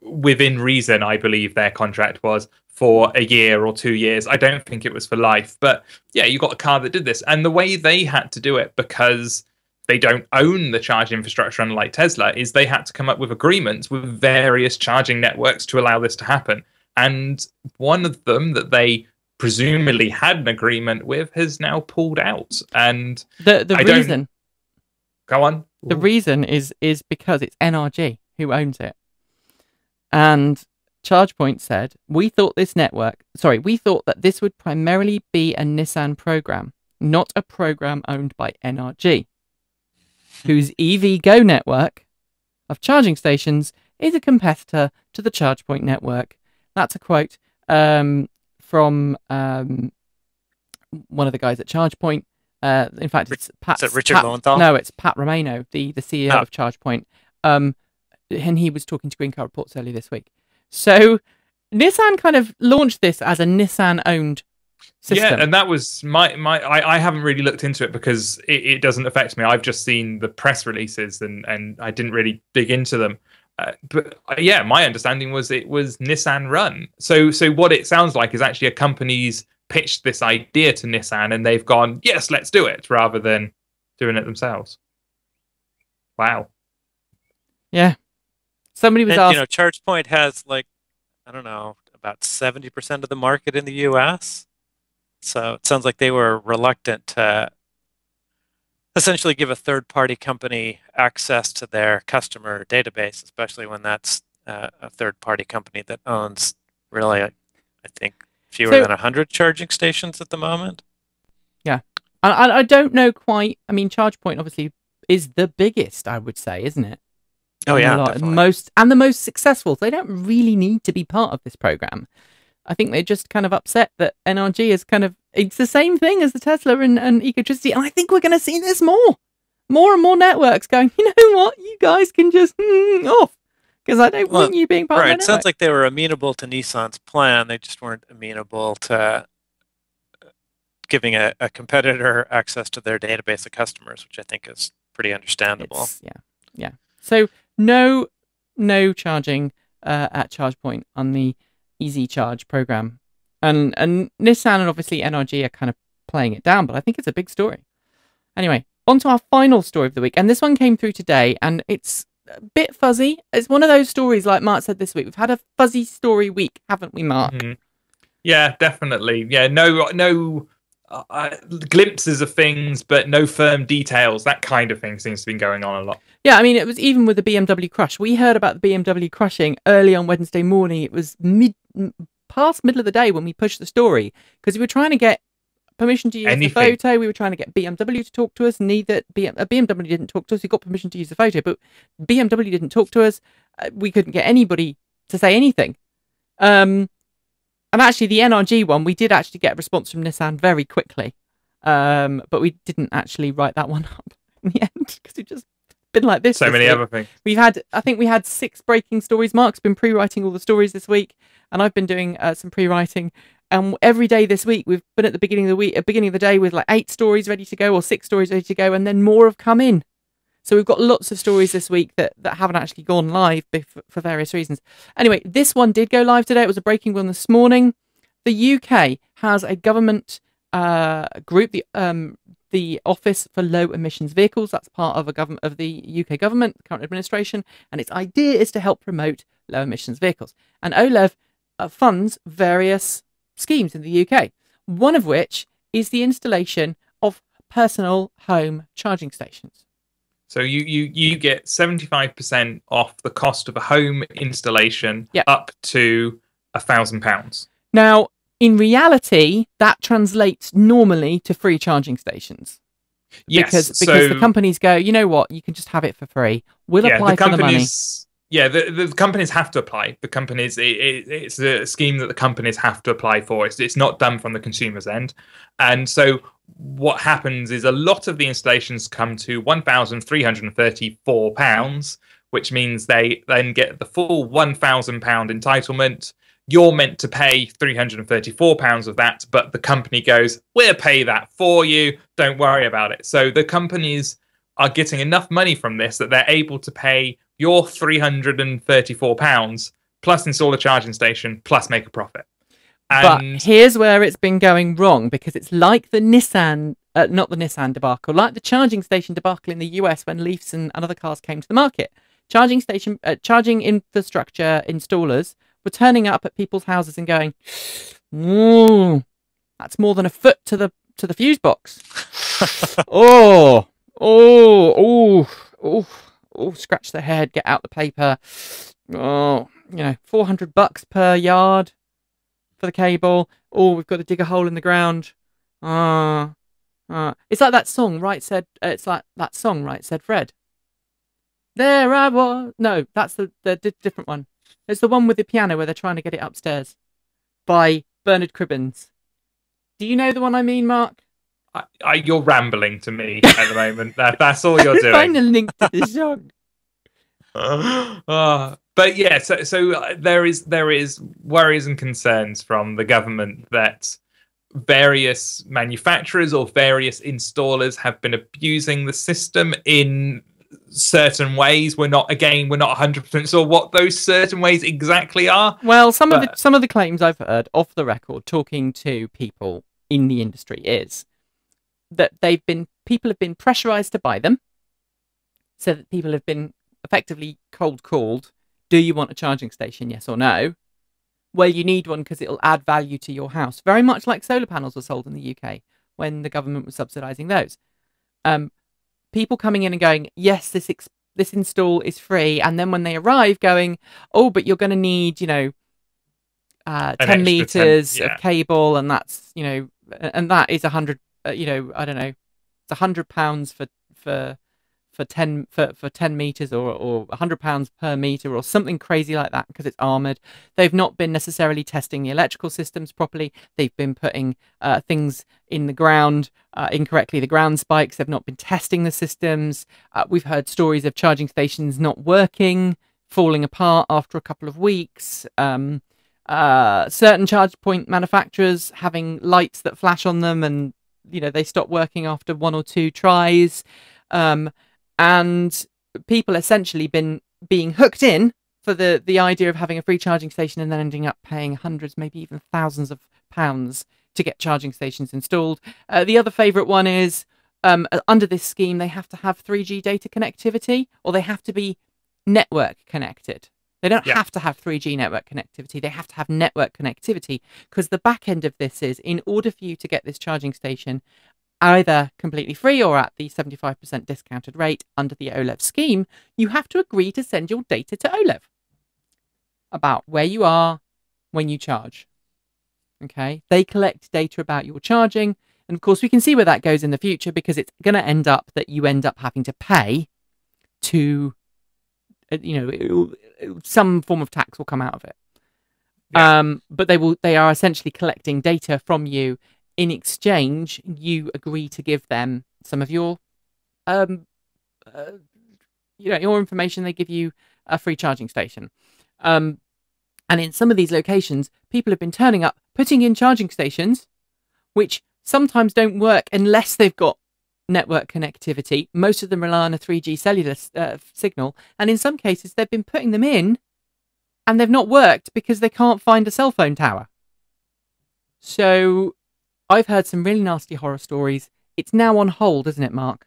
within reason. I believe their contract was for a year or 2 years. I don't think it was for life, but yeah, you got a car that did this, and the way they had to do it, because they don't own the charge infrastructure unlike Tesla, is they had to come up with agreements with various charging networks to allow this to happen. And one of them that they presumably had an agreement with has now pulled out. And The reason go on. the reason is because it's NRG who owns it. And ChargePoint said, we thought that this would primarily be a Nissan program, not a program owned by NRG, whose EV Go network of charging stations is a competitor to the ChargePoint network. That's a quote from one of the guys at ChargePoint. In fact, it's Pat. Is it Richard Lowenthal? No, it's Pat Romano, the CEO of ChargePoint. And he was talking to Green Car Reports earlier this week. So Nissan kind of launched this as a Nissan-owned system. Yeah, and that was I haven't really looked into it because it doesn't affect me. I've just seen the press releases and I didn't really dig into them. But yeah, my understanding was it was Nissan run. So what it sounds like is actually a company's pitched this idea to Nissan and they've gone, yes, let's do it, rather than doing it themselves. Wow. Yeah. Somebody was asked. ChargePoint has I don't know, about 70% of the market in the US. So it sounds like they were reluctant to essentially give a third-party company access to their customer database, especially when that's a third-party company that owns really, I think, fewer than 100 charging stations at the moment. Yeah. I don't know quite. I mean, ChargePoint obviously is the biggest, I would say, isn't it? Oh, yeah, definitely. The most successful. So they don't really need to be part of this program. I think they're just kind of upset that NRG is it's the same thing as the Tesla and Ecotricity. And I think we're going to see this more and more networks going, you know what, you guys can just off. Because I don't want you being part of the network. It sounds like they were amenable to Nissan's plan. They just weren't amenable to giving a competitor access to their database of customers, which I think is pretty understandable. Yeah. So no charging at ChargePoint on the Easy Charge program. And Nissan and obviously NRG are kind of playing it down, but I think it's a big story. Anyway, on to our final story of the week. And this one came through today, and it's a bit fuzzy. It's one of those stories, like Mark said this week. We've had a fuzzy story week, haven't we, Mark? Mm-hmm. Yeah, definitely. Yeah, no glimpses of things, but no firm details. That kind of thing seems to be going on a lot. Yeah, I mean, it was even with the BMW crush. We heard about the BMW crushing early on Wednesday morning. It was past middle of the day when we pushed the story, because we were trying to get permission to use the photo. We were trying to get BMW to talk to us. BMW didn't talk to us. We got permission to use the photo, but BMW didn't talk to us. We couldn't get anybody to say anything. And actually, the NRG one, we did actually get a response from Nissan very quickly. But we didn't actually write that one up in the end, because it just been like this. So many other things. I think we had 6 breaking stories. Mark's been pre-writing all the stories this week, and I've been doing some pre-writing. And every day this week, we've been at the beginning of the day with 8 stories ready to go or 6 stories ready to go, and then more have come in. So we've got lots of stories this week that haven't actually gone live for various reasons. Anyway, this one did go live today. It was a breaking one this morning. The UK has a government group, the Office for Low Emissions Vehicles. That's part of the UK government, the current administration, and its idea is to help promote low emissions vehicles. And OLEV funds various schemes in the UK, one of which is the installation of personal home charging stations. So you get 75% off the cost of a home installation, up to £1,000. Now, in reality, that translates normally to free charging stations. Yes, because the companies go, you know what, you can just have it for free. We'll apply for the money. Yeah, the companies have to apply. The companies, it's a scheme that the companies have to apply for. It's not done from the consumer's end. And so what happens is a lot of the installations come to £1,334, which means they then get the full £1,000 entitlement. You're meant to pay £334 of that, but the company goes, we'll pay that for you. Don't worry about it. So the companies are getting enough money from this that they're able to pay your £334 plus install a charging station plus make a profit. But here's where it's been going wrong, because it's like the Nissan, not the Nissan debacle, like the charging station debacle in the US when Leafs and other cars came to the market. Charging infrastructure installers were turning up at people's houses and going, "Ooh, that's more than a foot to the fuse box." oh, scratch their head, get out the paper. Oh, $400 per yard for the cable. Oh, we've got to dig a hole in the ground. It's like that song, right? Said Fred. There I was. No, that's the different one. It's the one with the piano where they're trying to get it upstairs, by Bernard Cribbins. Do you know the one I mean, Mark? You're rambling to me at the moment. That's all you're doing. Find a link to the song. But yeah, so there is worries and concerns from the government that various manufacturers or various installers have been abusing the system in certain ways. We're not 100% sure what those certain ways exactly are. Well, some of the claims I've heard off the record, talking to people in the industry, is that people have been pressurized to buy them, so that people have been effectively cold called. Do you want a charging station? Yes or no? Well, you need one because it'll add value to your house. Very much like solar panels were sold in the UK when the government was subsidising those. People coming in and going, yes, this install is free, and then when they arrive, going, oh, but you're going to need 10 meters of cable, and that's and that is 100. I don't know, it's £100 for 10 meters, or £100 per meter, or something crazy like that, because it's armored. They've not been necessarily testing the electrical systems properly. They've been putting things in the ground incorrectly, the ground spikes. They've not been testing the systems. We've heard stories of charging stations not working, falling apart after a couple of weeks. Certain charge point manufacturers having lights that flash on them, and they stop working after 1 or 2 tries. And people essentially being hooked in for the idea of having a free charging station, and then ending up paying hundreds, maybe even thousands of pounds to get charging stations installed. The other favourite one is, under this scheme, they have to have 3G data connectivity, or they have to be network connected. They don't have to have 3G network connectivity. They have to have network connectivity, because the back end of this is, in order for you to get this charging station either completely free or at the 75% discounted rate under the OLEV scheme, you have to agree to send your data to OLEV about where you are when you charge. Okay, they collect data about your charging, and of course we can see where that goes in the future, because it's going to end up that you end up having to pay to, some form of tax will come out of it. Yeah. But they are essentially collecting data from you. In exchange, you agree to give them some of your, your information. They give you a free charging station. And in some of these locations, people have been turning up, putting in charging stations, which sometimes don't work unless they've got network connectivity. Most of them rely on a 3G cellular signal. And in some cases, they've been putting them in and they've not worked because they can't find a cell phone tower. So I've heard some really nasty horror stories. It's now on hold, isn't it, Mark?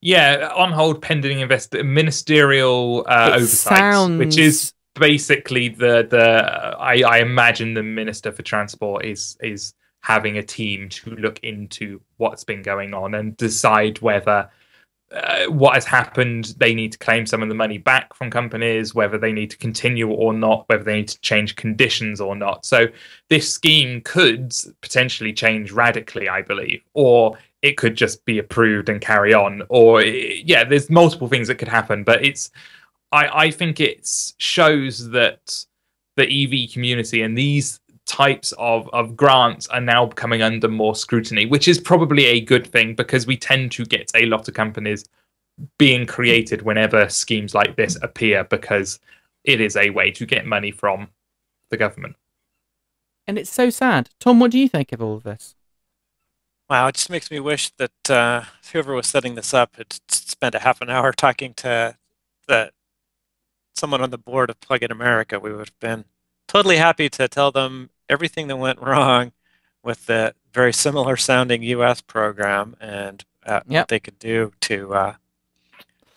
Yeah, on hold pending ministerial oversight, which is basically I imagine the Minister for Transport is having a team to look into what's been going on and decide whether what has happened, they need to claim some of the money back from companies, whether they need to continue or not, whether they need to change conditions or not. So this scheme could potentially change radically, I believe, or it could just be approved and carry on, or there's multiple things that could happen. But I think it shows that the EV community and these types of grants are now coming under more scrutiny, which is probably a good thing, because we tend to get a lot of companies being created whenever schemes like this appear, because it is a way to get money from the government. And it's so sad. Tom, what do you think of all of this? Wow, it just makes me wish that whoever was setting this up had spent a half an hour talking to someone on the board of Plug in America. We would have been totally happy to tell them everything that went wrong with the very similar sounding US program, and what they could do to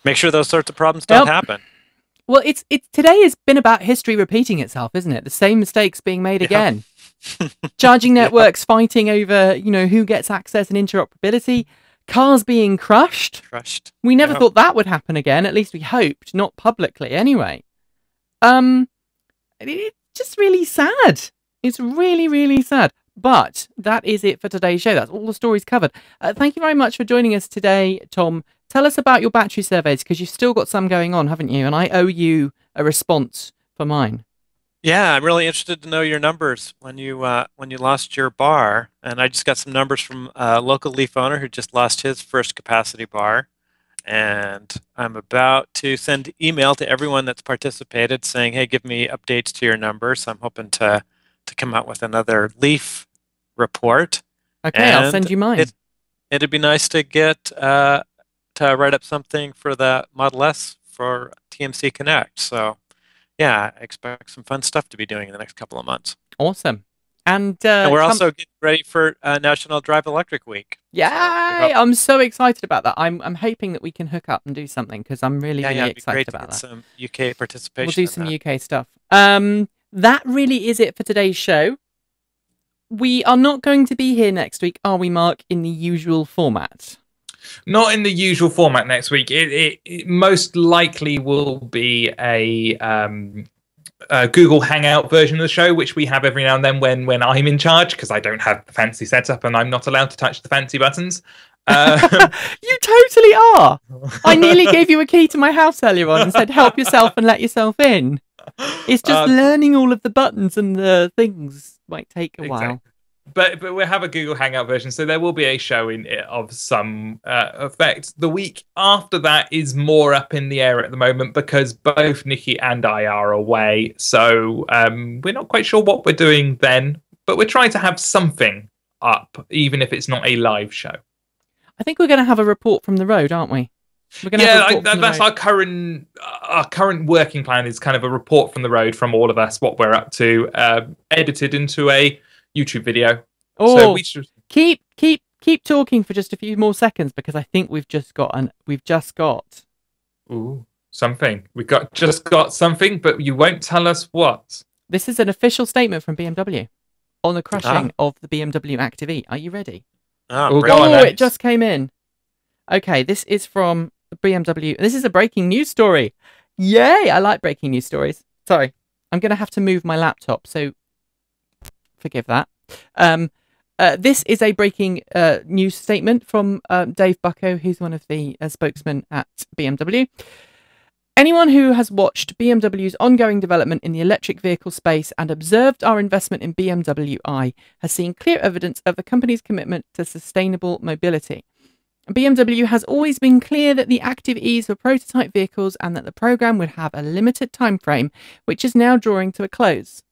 make sure those sorts of problems don't happen. Well, it's today has been about history repeating itself, isn't it? The same mistakes being made again. Charging networks fighting over, who gets access and interoperability. Cars being crushed. We never thought that would happen again. At least we hoped, not publicly anyway. It's just really sad. It's really, really sad. But that is it for today's show. That's all the stories covered. Thank you very much for joining us today, Tom. Tell us about your battery surveys, because you've still got some going on, haven't you? And I owe you a response for mine. Yeah, I'm really interested to know your numbers when you lost your bar. And I just got some numbers from a local Leaf owner who just lost his first capacity bar. And I'm about to send email to everyone that's participated saying, hey, give me updates to your numbers. I'm hoping to come out with another Leaf report. Okay, and I'll send you mine. It'd be nice to get to write up something for the Model S for TMC Connect. So yeah, I expect some fun stuff to be doing in the next couple of months. Awesome. And we're also getting ready for National Drive Electric Week. Yeah, so I'm so excited about that. I'm hoping that we can hook up and do something, because I'm really excited about that. Some UK participation. We'll do some UK stuff. That really is it for today's show. We are not going to be here next week, are we, Mark, in the usual format? Not in the usual format next week. It most likely will be a Google Hangout version of the show, which we have every now and then when I'm in charge, because I don't have the fancy setup and I'm not allowed to touch the fancy buttons. You totally are. I nearly gave you a key to my house earlier on and said, help yourself and let yourself in. It's just learning all of the buttons and the things might take a while. But we'll have a Google Hangout version, so there will be a show in it of some effect. The week after that is more up in the air at the moment, because both Nikki and I are away. So we're not quite sure what we're doing then, but we're trying to have something up, even if it's not a live show. I think we're going to have a report from the road, aren't we? That's our current working plan, is kind of a report from the road from all of us, what we're up to, edited into a YouTube video. Oh, so we should keep talking for just a few more seconds, because I think we've just got something. We've just got something, but you won't tell us what. This is an official statement from BMW on the crushing of the BMW Active E. Are you ready? It just came in. Okay, this is from BMW. This is a breaking news story. Yay! I like breaking news stories. Sorry, I'm going to have to move my laptop, so forgive that. This is a breaking news statement from Dave Bucko, who's one of the spokesmen at BMW. Anyone who has watched BMW's ongoing development in the electric vehicle space and observed our investment in BMW i has seen clear evidence of the company's commitment to sustainable mobility. BMW has always been clear that the Active E's were prototype vehicles and that the program would have a limited time frame, which is now drawing to a close.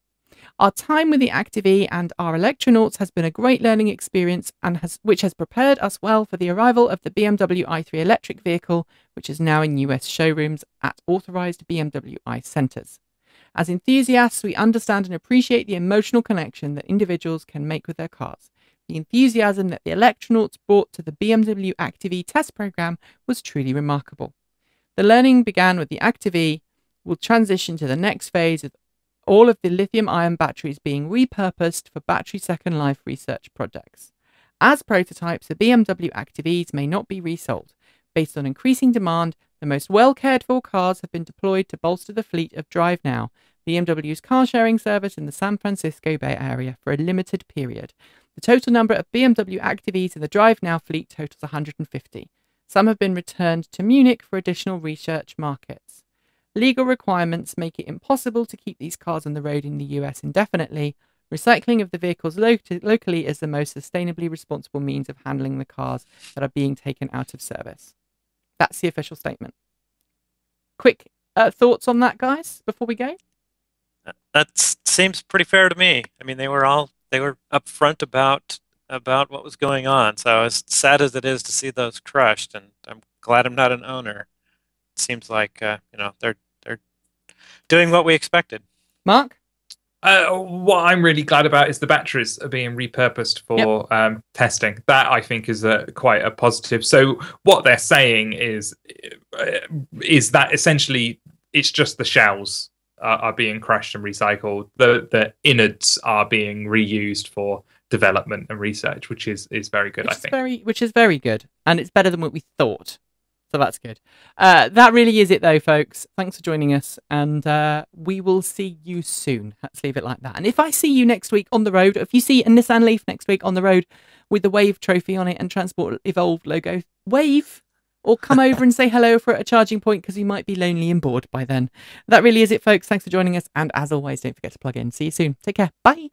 Our time with the Active E and our Electronauts has been a great learning experience, which has prepared us well for the arrival of the BMW i3 electric vehicle, which is now in US showrooms at authorised BMW i centres. As enthusiasts, we understand and appreciate the emotional connection that individuals can make with their cars. The enthusiasm that the Electronauts brought to the BMW Active E test program was truly remarkable. The learning began with the Active E, will transition to the next phase of all of the lithium-ion batteries being repurposed for battery second life research projects. As prototypes, the BMW Active E's may not be resold. Based on increasing demand, the most well-cared-for cars have been deployed to bolster the fleet of Drive Now, BMW's car-sharing service in the San Francisco Bay Area, for a limited period. The total number of BMW Active E's in the Drive Now fleet totals 150. Some have been returned to Munich for additional research markets. Legal requirements make it impossible to keep these cars on the road in the US indefinitely. Recycling of the vehicles locally is the most sustainably responsible means of handling the cars that are being taken out of service. That's the official statement. Quick thoughts on that, guys, before we go? That seems pretty fair to me. I mean, they were upfront about what was going on. So as sad as it is to see those crushed, and I'm glad I'm not an owner. It seems like they're doing what we expected. Mark? What I'm really glad about is the batteries are being repurposed for testing. That I think is quite a positive. So what they're saying is that essentially it's just the shells are being crushed and recycled. The innards are being reused for development and research, which is very good. Which is very good, and it's better than what we thought. So that's good. That really is it, though, folks. Thanks for joining us, and we will see you soon. Let's leave it like that. And if I see you next week on the road, if you see a Nissan Leaf next week on the road with the Wave trophy on it and Transport Evolved logo, wave or come over and say hello for a charging point because you might be lonely and bored by then. That really is it, folks. Thanks for joining us, and as always, don't forget to plug in. See you soon. Take care. Bye.